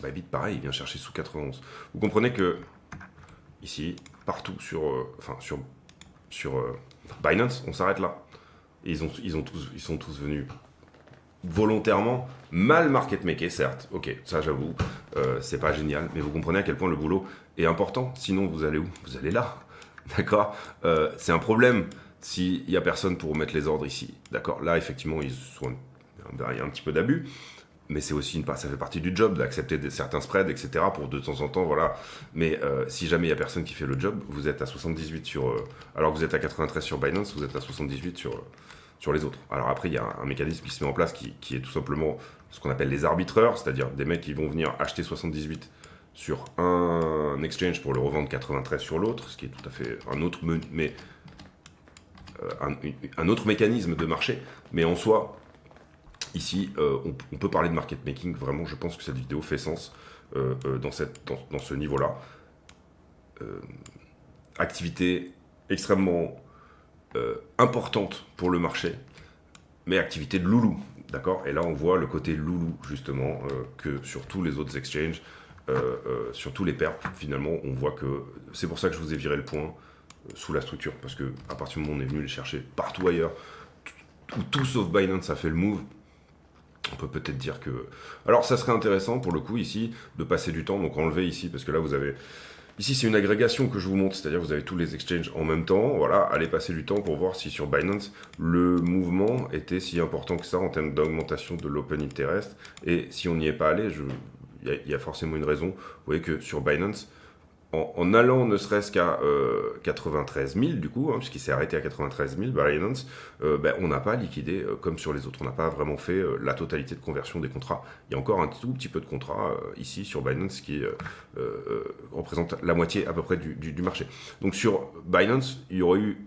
Bybit, pareil, il vient chercher sous 91. Vous comprenez que, ici, partout sur Binance, on s'arrête là. Et ils sont tous venus volontairement mal market maker, certes. Ok, ça j'avoue, c'est pas génial, mais vous comprenez à quel point le boulot est important. Sinon, vous allez où? Vous allez là, d'accord? C'est un problème s'il n'y a personne pour mettre les ordres ici, d'accord? Là, effectivement, il y a un petit peu d'abus. mais c'est aussi ça fait partie du job d'accepter certains spreads, etc. pour de temps en temps, voilà. Mais si jamais il n'y a personne qui fait le job, vous êtes à 78 alors que vous êtes à 93 sur Binance, vous êtes à 78 sur les autres. Alors après, il y a un mécanisme qui se met en place qui est tout simplement ce qu'on appelle les arbitreurs, c'est-à-dire des mecs qui vont venir acheter 78 sur un exchange pour le revendre 93 sur l'autre, ce qui est tout à fait un autre, un autre mécanisme de marché. Mais en soi, ici, on peut parler de market making. Vraiment, je pense que cette vidéo fait sens dans ce niveau-là. Activité extrêmement importante pour le marché, mais activité de loulou, d'accord. Et là, on voit le côté loulou, justement, que sur tous les autres exchanges, sur tous les perps, finalement, on voit que... C'est pour ça que je vous ai viré le point sous la structure, parce que à partir du moment où on est venu les chercher partout ailleurs, où tout sauf Binance a fait le move, on peut peut-être dire que... Alors, ça serait intéressant, pour le coup, ici, de passer du temps, donc enlever ici, parce que là, vous avez... Ici, c'est une agrégation que je vous montre, c'est-à-dire vous avez tous les exchanges en même temps. Voilà, allez passer du temps pour voir si sur Binance, le mouvement était si important que ça en termes d'augmentation de l'open interest. Et si on n'y est pas allé, il y a forcément une raison. Vous voyez que sur Binance, en allant ne serait-ce qu'à 93 000 du coup, puisqu'il s'est arrêté à 93 000, Binance, on n'a pas liquidé comme sur les autres. On n'a pas vraiment fait la totalité de conversion des contrats. Il y a encore un tout petit peu de contrats ici sur Binance qui représente la moitié à peu près du marché. Donc sur Binance, il y aurait eu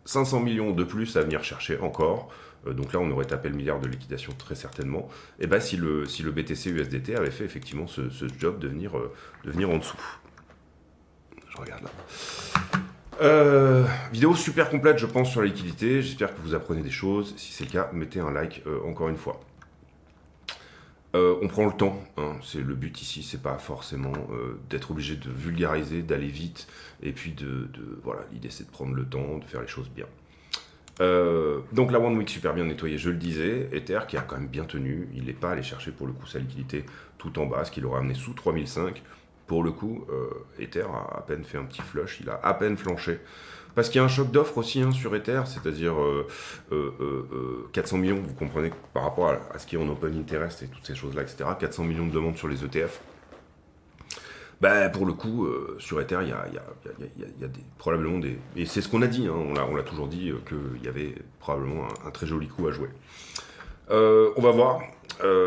500 millions de plus à venir chercher encore. Donc là, on aurait tapé le milliard de liquidation très certainement. Et si le BTC USDT avait fait effectivement ce job de venir en dessous. Je regarde là. Vidéo super complète, je pense, sur la liquidité. J'espère que vous apprenez des choses. Si c'est le cas, mettez un like encore une fois. On prend le temps. C'est le but ici, c'est pas forcément d'être obligé de vulgariser, d'aller vite. Et puis voilà, l'idée c'est de prendre le temps, de faire les choses bien. Donc la One Week super bien nettoyée, je le disais. Ether qui a quand même bien tenu. Il n'est pas allé chercher pour le coup sa liquidité tout en bas, ce qui l'aurait amené sous 3005. Pour le coup, Ether a à peine fait un petit flush, il a à peine flanché. Parce qu'il y a un choc d'offre aussi sur Ether, c'est-à-dire 400 millions, vous comprenez, par rapport à ce qui est en open interest et toutes ces choses-là, etc. 400 millions de demandes sur les ETF. Pour le coup, sur Ether, il y a probablement des... Et c'est ce qu'on a dit, on l'a toujours dit, qu'il y avait probablement un très joli coup à jouer. On va voir.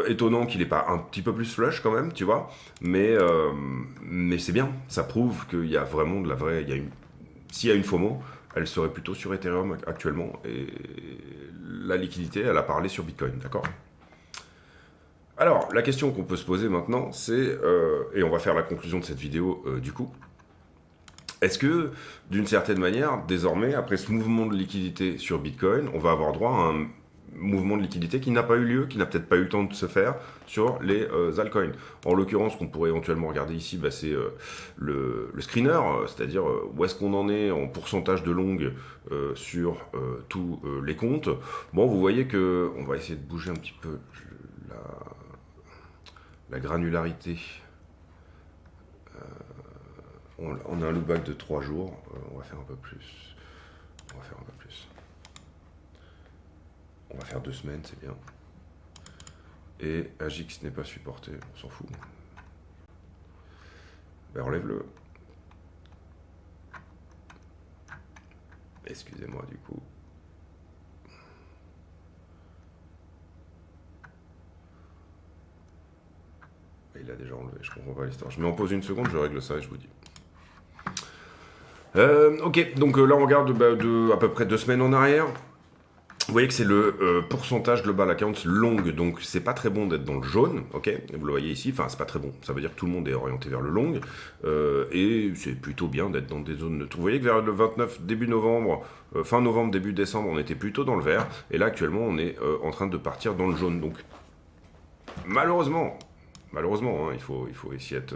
Étonnant qu'il n'ait pas un petit peu plus flush quand même, tu vois. Mais c'est bien. Ça prouve qu'il y a vraiment de la vraie... S'il y a une FOMO, elle serait plutôt sur Ethereum actuellement. Et la liquidité, elle a parlé sur Bitcoin, d'accord ? Alors, la question qu'on peut se poser maintenant, c'est... et on va faire la conclusion de cette vidéo du coup. Est-ce que, d'une certaine manière, désormais, après ce mouvement de liquidité sur Bitcoin, on va avoir droit à un mouvement de liquidité qui n'a pas eu lieu, qui n'a peut-être pas eu le temps de se faire sur les altcoins. En l'occurrence, qu'on pourrait éventuellement regarder ici, c'est le screener, c'est-à-dire où est-ce qu'on en est en pourcentage de long sur tous les comptes. Bon, vous voyez que, on va essayer de bouger un petit peu la granularité. On a un loopback de 3 jours, on va faire un peu plus. On va faire 2 semaines, c'est bien. Et AGX n'est pas supporté, on s'en fout. Relève-le. Excusez-moi du coup. Il a déjà enlevé, je comprends pas l'histoire. Je mets en pause une seconde, je règle ça et je vous dis. Ok, donc là on regarde à peu près 2 semaines en arrière. Vous voyez que c'est le pourcentage global account long, donc c'est pas très bon d'être dans le jaune, ok. Vous le voyez ici, enfin c'est pas très bon, ça veut dire que tout le monde est orienté vers le long, et c'est plutôt bien d'être dans des zones neutres. Vous voyez que vers le 29 début novembre, fin novembre, début décembre, on était plutôt dans le vert, et là actuellement on est en train de partir dans le jaune, donc malheureusement, il faut essayer d'être...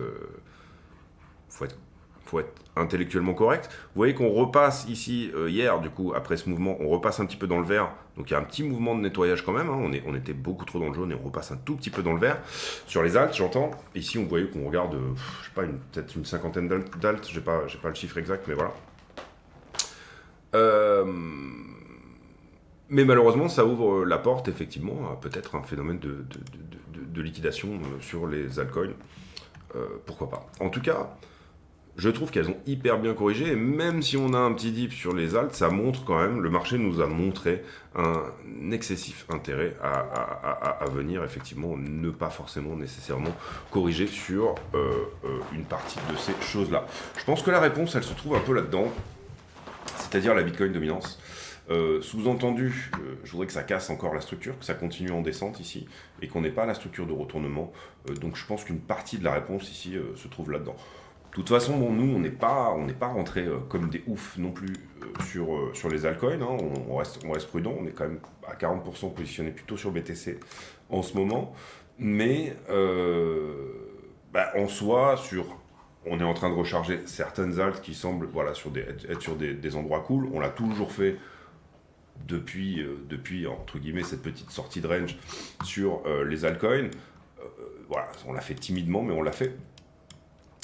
faut être intellectuellement correct. Vous voyez qu'on repasse ici, hier, du coup, après ce mouvement, on repasse un petit peu dans le vert. Donc il y a un petit mouvement de nettoyage quand même. On était beaucoup trop dans le jaune et on repasse un tout petit peu dans le vert. Sur les alts, j'entends. Ici, on voyait qu'on regarde, je sais pas, peut-être une cinquantaine d'alts. J'ai pas le chiffre exact, mais voilà. Mais malheureusement, ça ouvre la porte, effectivement, à peut-être un phénomène de liquidation sur les altcoins. Pourquoi pas. En tout cas, je trouve qu'elles ont hyper bien corrigé, et même si on a un petit dip sur les alts, ça montre quand même, le marché nous a montré un excessif intérêt à venir, effectivement, ne pas forcément nécessairement corriger sur une partie de ces choses-là. Je pense que la réponse, elle se trouve un peu là-dedans, c'est-à-dire la Bitcoin dominance. Sous-entendu, je voudrais que ça casse encore la structure, que ça continue en descente ici, et qu'on n'ait pas la structure de retournement. Donc je pense qu'une partie de la réponse ici se trouve là-dedans. De toute façon, bon, nous, on n'est pas rentré comme des oufs non plus sur les altcoins. Hein. On reste prudent. On est quand même à 40% positionné plutôt sur BTC en ce moment. Mais en soi, on est en train de recharger certaines alts qui semblent être sur des endroits cool. On l'a toujours fait depuis entre guillemets, cette petite sortie de range sur les altcoins. On l'a fait timidement, mais on l'a fait.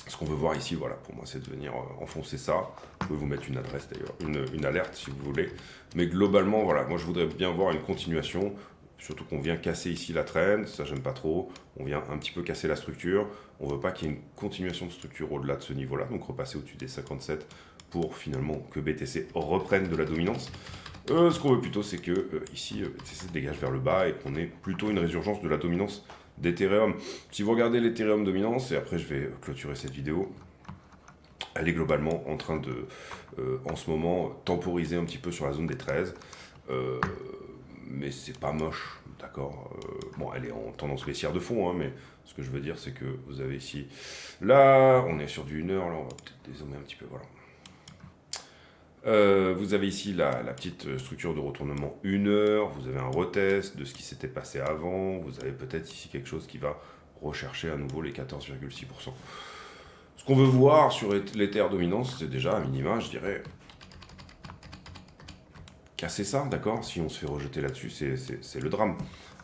Ce qu'on veut voir ici, voilà, pour moi, c'est de venir enfoncer ça. Je peux vous mettre une adresse d'ailleurs, une alerte si vous voulez. Mais globalement, voilà, moi je voudrais bien voir une continuation. Surtout qu'on vient casser ici la trend, ça j'aime pas trop. On vient un petit peu casser la structure. On veut pas qu'il y ait une continuation de structure au-delà de ce niveau-là. Donc repasser au-dessus des 57 pour finalement que BTC reprenne de la dominance. Ce qu'on veut plutôt, c'est que ici, BTC se dégage vers le bas et qu'on ait plutôt une résurgence de la dominance d'Ethereum. Si vous regardez l'Ethereum dominance, et après je vais clôturer cette vidéo, elle est globalement en train de, en ce moment, temporiser un petit peu sur la zone des 13. Mais c'est pas moche, d'accord. Bon, elle est en tendance baissière de fond, hein, mais ce que je veux dire, c'est que vous avez ici, là, on est sur du 1 heure, là, on va peut-être dézoomer un petit peu, voilà. Vous avez ici la petite structure de retournement 1 heure, vous avez un retest de ce qui s'était passé avant, vous avez peut-être ici quelque chose qui va rechercher à nouveau les 14,6%. Ce qu'on veut voir sur l'Ether dominance, c'est déjà à minima, je dirais, casser ça, d'accord. Si on se fait rejeter là-dessus, c'est le drame.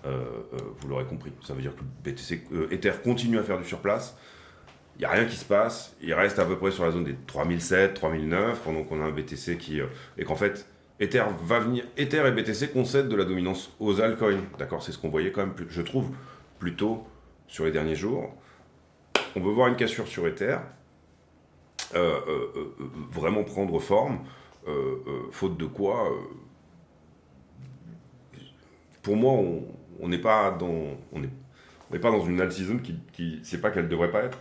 Vous l'aurez compris, ça veut dire que BTC, Ether continue à faire du surplace. Il n'y a rien qui se passe, il reste à peu près sur la zone des 3007, 3009, pendant qu'on a un BTC qui... et qu'en fait, Ether et BTC concèdent de la dominance aux altcoins, d'accord. C'est ce qu'on voyait quand même, je trouve, plutôt sur les derniers jours. On veut voir une cassure sur Ether, vraiment prendre forme, faute de quoi... pour moi, on n'est pas dans une alt season qui c'est pas qu'elle devrait pas être.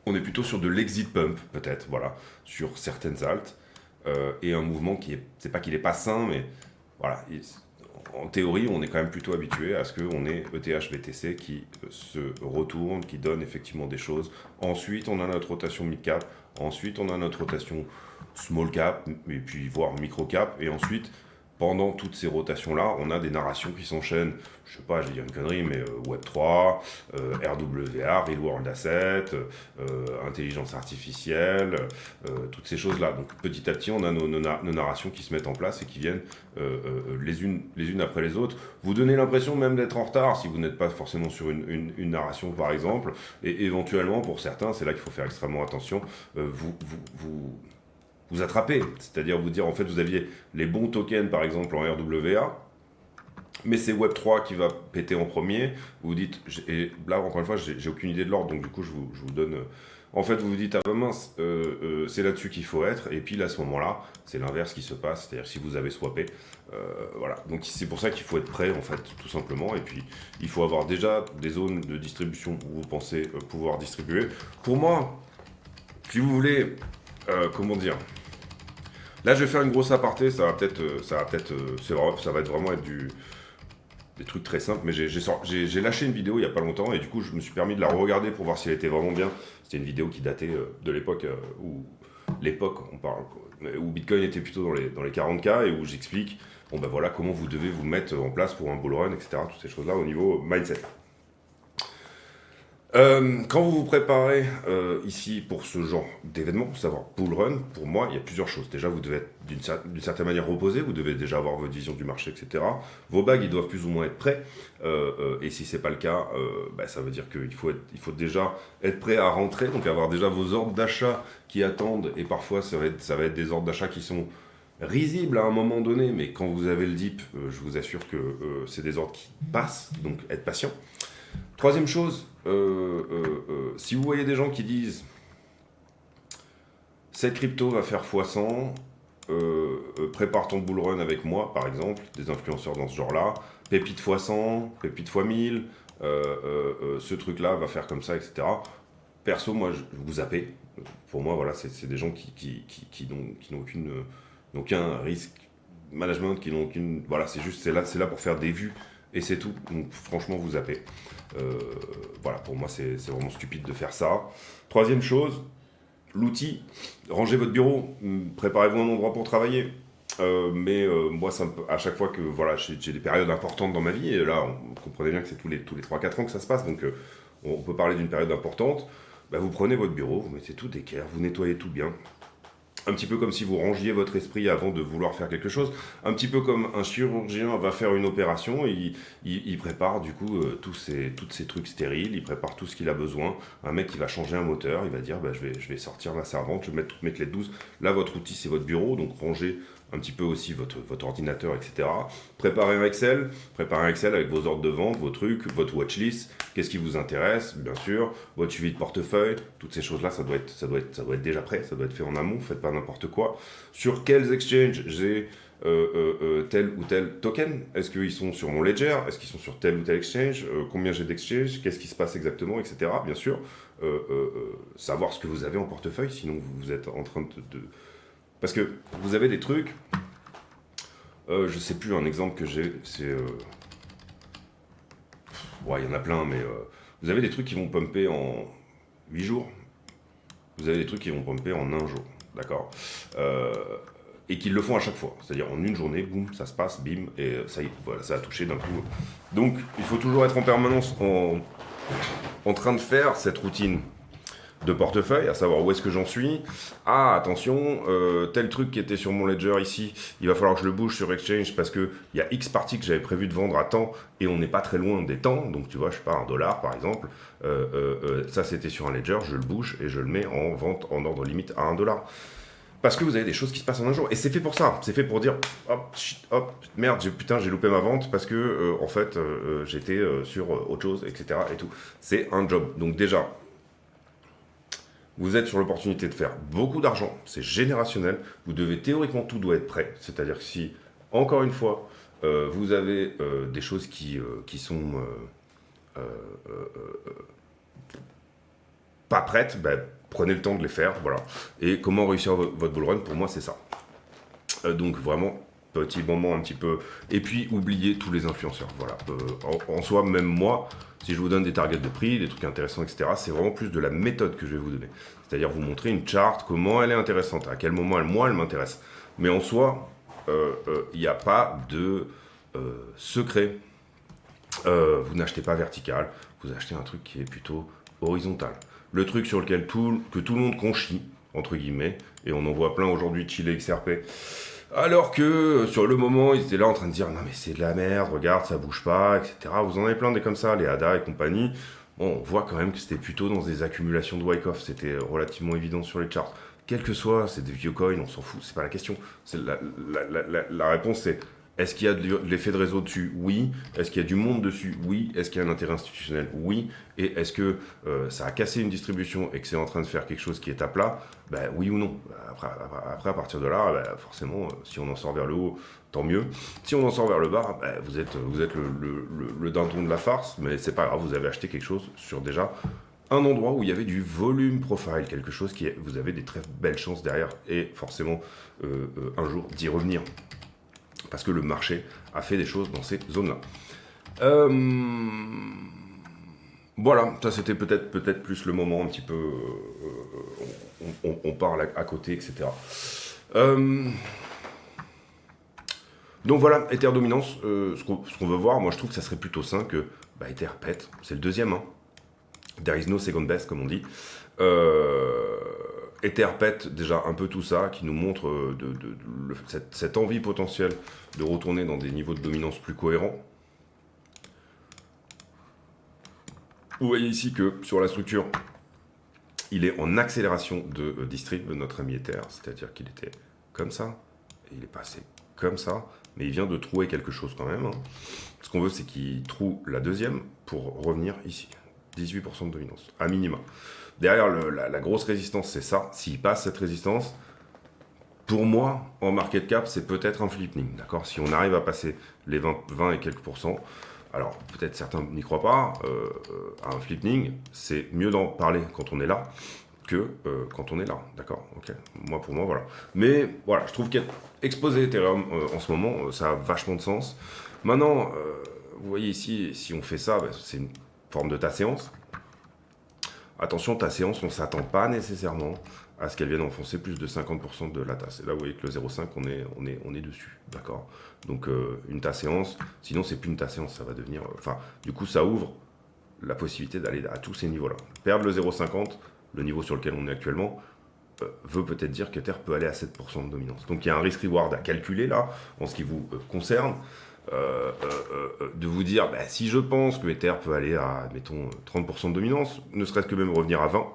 On est plutôt sur de l'exit pump, peut-être, voilà, sur certaines alts, et un mouvement c'est pas qu'il est pas sain, mais voilà, en théorie, on est quand même plutôt habitué à ce qu'on ait ETH BTC qui se retourne, qui donne effectivement des choses. Ensuite, on a notre rotation mid cap, ensuite on a notre rotation small cap, et puis voire micro cap, et ensuite, pendant toutes ces rotations-là, on a des narrations qui s'enchaînent, je sais pas, je vais dire une connerie, mais Web3, RWA, Real World Asset, intelligence artificielle, toutes ces choses-là. Donc petit à petit, on a nos narrations qui se mettent en place et qui viennent les unes après les autres. Vous donnez l'impression même d'être en retard si vous n'êtes pas forcément sur une narration, par exemple. Et éventuellement, pour certains, c'est là qu'il faut faire extrêmement attention, vous attraper, c'est-à-dire vous dire en fait vous aviez les bons tokens par exemple en RWA, mais c'est Web3 qui va péter en premier, vous dites, et là encore une fois j'ai aucune idée de l'ordre, donc du coup je vous donne, en fait vous vous dites ah ben mince, c'est là-dessus qu'il faut être, et puis là, à ce moment-là c'est l'inverse qui se passe, c'est-à-dire si vous avez swappé, voilà, donc c'est pour ça qu'il faut être prêt en fait tout simplement, et puis il faut avoir déjà des zones de distribution où vous pensez pouvoir distribuer. Pour moi, si vous voulez, comment dire, là, je vais faire une grosse aparté, ça va être vraiment être des trucs très simples, mais j'ai lâché une vidéo il n'y a pas longtemps, et du coup, je me suis permis de la regarder pour voir si elle était vraiment bien. C'était une vidéo qui datait de l'époque où Bitcoin était plutôt dans les 40K, et où j'explique, bon ben voilà, comment vous devez vous mettre en place pour un bull run, etc., toutes ces choses-là au niveau mindset. Quand vous vous préparez ici pour ce genre d'événement, pour savoir bull run, pour moi, il y a plusieurs choses. Déjà, vous devez être d'une certaine manière reposé, vous devez déjà avoir votre vision du marché, etc. Vos bagues, ils doivent plus ou moins être prêts. Et si c'est pas le cas, ça veut dire qu'il faut déjà être prêt à rentrer, donc avoir déjà vos ordres d'achat qui attendent. Et parfois, ça va être des ordres d'achat qui sont risibles à un moment donné, mais quand vous avez le dip, je vous assure que c'est des ordres qui passent, donc être patient. Troisième chose, si vous voyez des gens qui disent cette crypto va faire x100, prépare ton bull run avec moi, par exemple, des influenceurs dans ce genre-là, pépite x100, pépite x1000, ce truc-là va faire comme ça, etc. Perso, moi, je vous zappez. Pour moi, voilà, c'est des gens qui n'ont aucun risque management, qui n'ont aucune. Voilà, c'est là pour faire des vues et c'est tout. Donc, franchement, vous zappez. Voilà, pour moi, c'est vraiment stupide de faire ça. Troisième chose, l'outil, rangez votre bureau, préparez-vous un endroit pour travailler. Moi, à chaque fois que voilà, j'ai des périodes importantes dans ma vie, et là, vous comprenez bien que c'est tous les 3-4 ans que ça se passe, donc on peut parler d'une période importante. Bah, vous prenez votre bureau, vous mettez tout d'équerre, vous nettoyez tout bien. Un petit peu comme si vous rangiez votre esprit avant de vouloir faire quelque chose. Un petit peu comme un chirurgien va faire une opération, il prépare du coup tous ces trucs stériles, il prépare tout ce qu'il a besoin. Un mec qui va changer un moteur, il va dire bah, je vais sortir ma servante, je vais mettre toutes mes clés de 12. Là, votre outil, c'est votre bureau, donc rangez un petit peu aussi votre ordinateur, etc. Préparez un Excel avec vos ordres de vente, vos trucs, votre watchlist, qu'est-ce qui vous intéresse, bien sûr, votre suivi de portefeuille, toutes ces choses-là, ça doit être déjà prêt, ça doit être fait en amont, faites pas n'importe quoi. Sur quels exchanges j'ai tel ou tel token? Est-ce qu'ils sont sur mon ledger? Est-ce qu'ils sont sur tel ou tel exchange? Combien j'ai d'exchange? Qu'est-ce qui se passe exactement, etc. Bien sûr, savoir ce que vous avez en portefeuille, sinon vous êtes en train de... Parce que vous avez des trucs, je sais plus, un exemple que j'ai, c'est... ouais, il y en a plein, mais vous avez des trucs qui vont pumper en 8 jours, vous avez des trucs qui vont pumper en 1 jour, d'accord, et qu'ils le font à chaque fois, c'est-à-dire en une journée, boum, ça se passe, bim, et ça y est, voilà, ça a touché d'un coup. Donc, il faut toujours être en permanence en train de faire cette routine de portefeuille, à savoir où est-ce que j'en suis. Ah, attention, tel truc qui était sur mon ledger ici, il va falloir que je le bouge sur Exchange parce qu'il y a X parties que j'avais prévu de vendre à temps et on n'est pas très loin des temps. Donc, tu vois, je sais pas, $1 par exemple. Ça, c'était sur un ledger, je le bouge et je le mets en vente en ordre limite à $1. Parce que vous avez des choses qui se passent en un jour. Et c'est fait pour ça. C'est fait pour dire, hop, shit, hop, merde, j'ai loupé ma vente parce que, en fait, j'étais sur autre chose, etc. et tout. C'est un job. Donc, déjà, vous êtes sur l'opportunité de faire beaucoup d'argent, c'est générationnel, vous devez théoriquement, tout doit être prêt, c'est-à-dire que si, encore une fois, vous avez des choses qui sont pas prêtes, ben, prenez le temps de les faire, voilà. Et comment réussir votre bull run, pour moi, c'est ça. Donc vraiment, petit moment un petit peu... Et puis, oubliez tous les influenceurs, voilà. En soi, même moi, si je vous donne des targets de prix, des trucs intéressants, etc., c'est vraiment plus de la méthode que je vais vous donner. C'est-à-dire vous montrer une charte, comment elle est intéressante, à quel moment elle m'intéresse. Mais en soi, il n'y a pas de secret. Vous n'achetez pas vertical, vous achetez un truc qui est plutôt horizontal. Le truc sur lequel que tout le monde conchit, entre guillemets, et on en voit plein aujourd'hui de Chile XRP. Alors que sur le moment, ils étaient là en train de dire non mais c'est de la merde, regarde, ça bouge pas, etc. Vous en avez plein des comme ça, les ADA et compagnie. Bon, on voit quand même que c'était plutôt dans des accumulations de Wyckoff, c'était relativement évident sur les charts. Quel que soit, c'est des vieux coins, on s'en fout, c'est pas la question. La réponse c'est est-ce qu'il y a de l'effet de réseau dessus? Oui. Est-ce qu'il y a du monde dessus? Oui. Est-ce qu'il y a un intérêt institutionnel? Oui. Et est-ce que ça a cassé une distribution et que c'est en train de faire quelque chose qui est à plat? Ben, oui ou non. Après, à partir de là, ben, forcément, si on en sort vers le haut, tant mieux. Si on en sort vers le bas, ben, vous êtes le dindon de la farce, mais c'est pas grave, vous avez acheté quelque chose sur déjà un endroit où il y avait du volume profile, quelque chose qui vous avez des très belles chances derrière et forcément un jour d'y revenir. Parce que le marché a fait des choses dans ces zones-là. Voilà, ça c'était peut-être plus le moment un petit peu... on parle à côté, etc. Donc voilà, Ether Dominance, ce qu'on veut voir, moi je trouve que ça serait plutôt sain que Ether pète, c'est le deuxième, hein. There is no second best, comme on dit. Ether pète déjà un peu tout ça, qui nous montre cette envie potentielle de retourner dans des niveaux de dominance plus cohérents. Vous voyez ici que sur la structure, il est en accélération de distrib, notre ami Ether, c'est-à-dire qu'il était comme ça, Et il est passé comme ça, mais il vient de trouer quelque chose quand même. Hein. Ce qu'on veut, c'est qu'il troue la deuxième pour revenir ici. 18% de dominance, à minima. Derrière, la grosse résistance, c'est ça. S'il passe cette résistance, pour moi, en market cap, c'est peut-être un flipping, d'accord? Si on arrive à passer les 20 et quelques pourcents, alors peut-être certains n'y croient pas, à un flipping, c'est mieux d'en parler quand on est là que quand on est là, d'accord? Ok, moi pour moi, voilà. Mais voilà, je trouve qu'exposer Ethereum en ce moment, ça a vachement de sens. Maintenant, vous voyez ici, si on fait ça, bah, c'est une forme de ta séance. Attention, ta séance, on ne s'attend pas nécessairement à ce qu'elle vienne enfoncer plus de 50% de la tasse. Et là, vous voyez que le 0,5, on est dessus, d'accord? Donc, une tasse séance, sinon, c'est plus une tasse séance, ça va devenir... Enfin, du coup, ça ouvre la possibilité d'aller à tous ces niveaux-là. Perdre le 0,50, le niveau sur lequel on est actuellement, veut peut-être dire qu'Ether peut aller à 7% de dominance. Donc, il y a un risk-reward à calculer, là, en ce qui vous concerne. De vous dire, bah, si je pense que Ether peut aller à, mettons, 30% de dominance, ne serait-ce que même revenir à 20,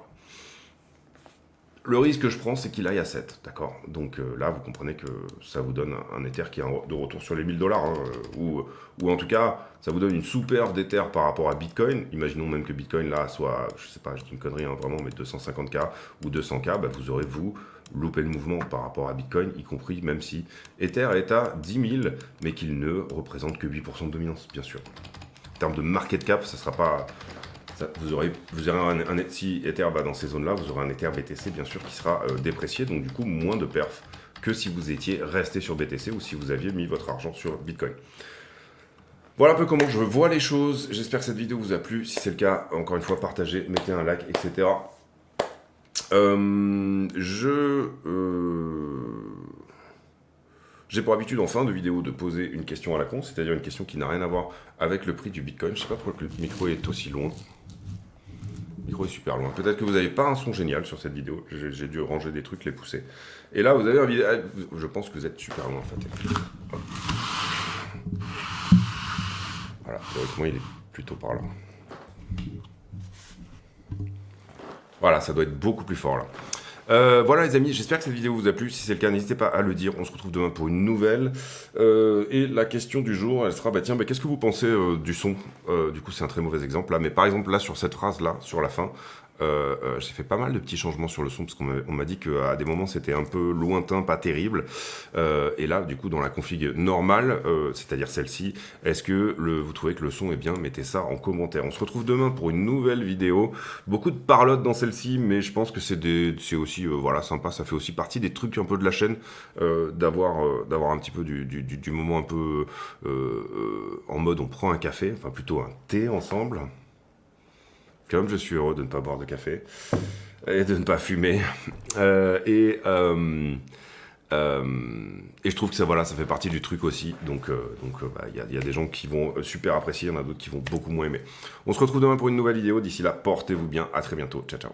le risque que je prends, c'est qu'il aille à 7, d'accord? Donc là, vous comprenez que ça vous donne un Ether qui est de retour sur les 1000 $, hein, ou en tout cas, ça vous donne une sous-perf d'Ether par rapport à Bitcoin. Imaginons même que Bitcoin, là, soit, je sais pas, je dis une connerie, hein, vraiment, mais 250K ou 200K, bah, vous aurez, loupé le mouvement par rapport à Bitcoin, y compris même si Ether est à 10 000, mais qu'il ne représente que 8% de dominance, bien sûr. En termes de market cap, ça sera pas... Vous aurez si Ether va dans ces zones-là, vous aurez un Ether BTC, bien sûr, qui sera déprécié, donc du coup, moins de perf que si vous étiez resté sur BTC ou si vous aviez mis votre argent sur Bitcoin. Voilà un peu comment je vois les choses. J'espère que cette vidéo vous a plu. Si c'est le cas, encore une fois, partagez, mettez un like, etc. J'ai pour habitude en fin de vidéo de poser une question à la con, c'est-à-dire une question qui n'a rien à voir avec le prix du Bitcoin. Je sais pas pourquoi le micro est aussi loin. Le micro est super loin. Peut-être que vous n'avez pas un son génial sur cette vidéo. J'ai dû ranger des trucs, les pousser. Et là, vous avez un vidéo. Je pense que vous êtes super loin en fait. Hop. Voilà, théoriquement, il est plutôt par là. Voilà, ça doit être beaucoup plus fort là. Voilà les amis, j'espère que cette vidéo vous a plu. Si c'est le cas, n'hésitez pas à le dire. On se retrouve demain pour une nouvelle. Et la question du jour, elle sera, qu'est-ce que vous pensez du son? Du coup, c'est un très mauvais exemple là. Mais par exemple, là, sur cette phrase-là, sur la fin, j'ai fait pas mal de petits changements sur le son parce qu'on m'a dit qu'à des moments c'était un peu lointain, pas terrible. Et là, du coup, dans la config normale, c'est-à-dire celle-ci, est-ce que vous trouvez que le son est bien? Mettez ça en commentaire. On se retrouve demain pour une nouvelle vidéo. Beaucoup de parlotte dans celle-ci, mais je pense que c'est aussi voilà, sympa. Ça fait aussi partie des trucs un peu de la chaîne, d'avoir un petit peu du moment un peu en mode on prend un café, enfin plutôt un thé ensemble. Comme je suis heureux de ne pas boire de café et de ne pas fumer. Et je trouve que ça, voilà, ça fait partie du truc aussi. Donc, y a des gens qui vont super apprécier, il y en a d'autres qui vont beaucoup moins aimer. On se retrouve demain pour une nouvelle vidéo. D'ici là, portez-vous bien. À très bientôt. Ciao, ciao.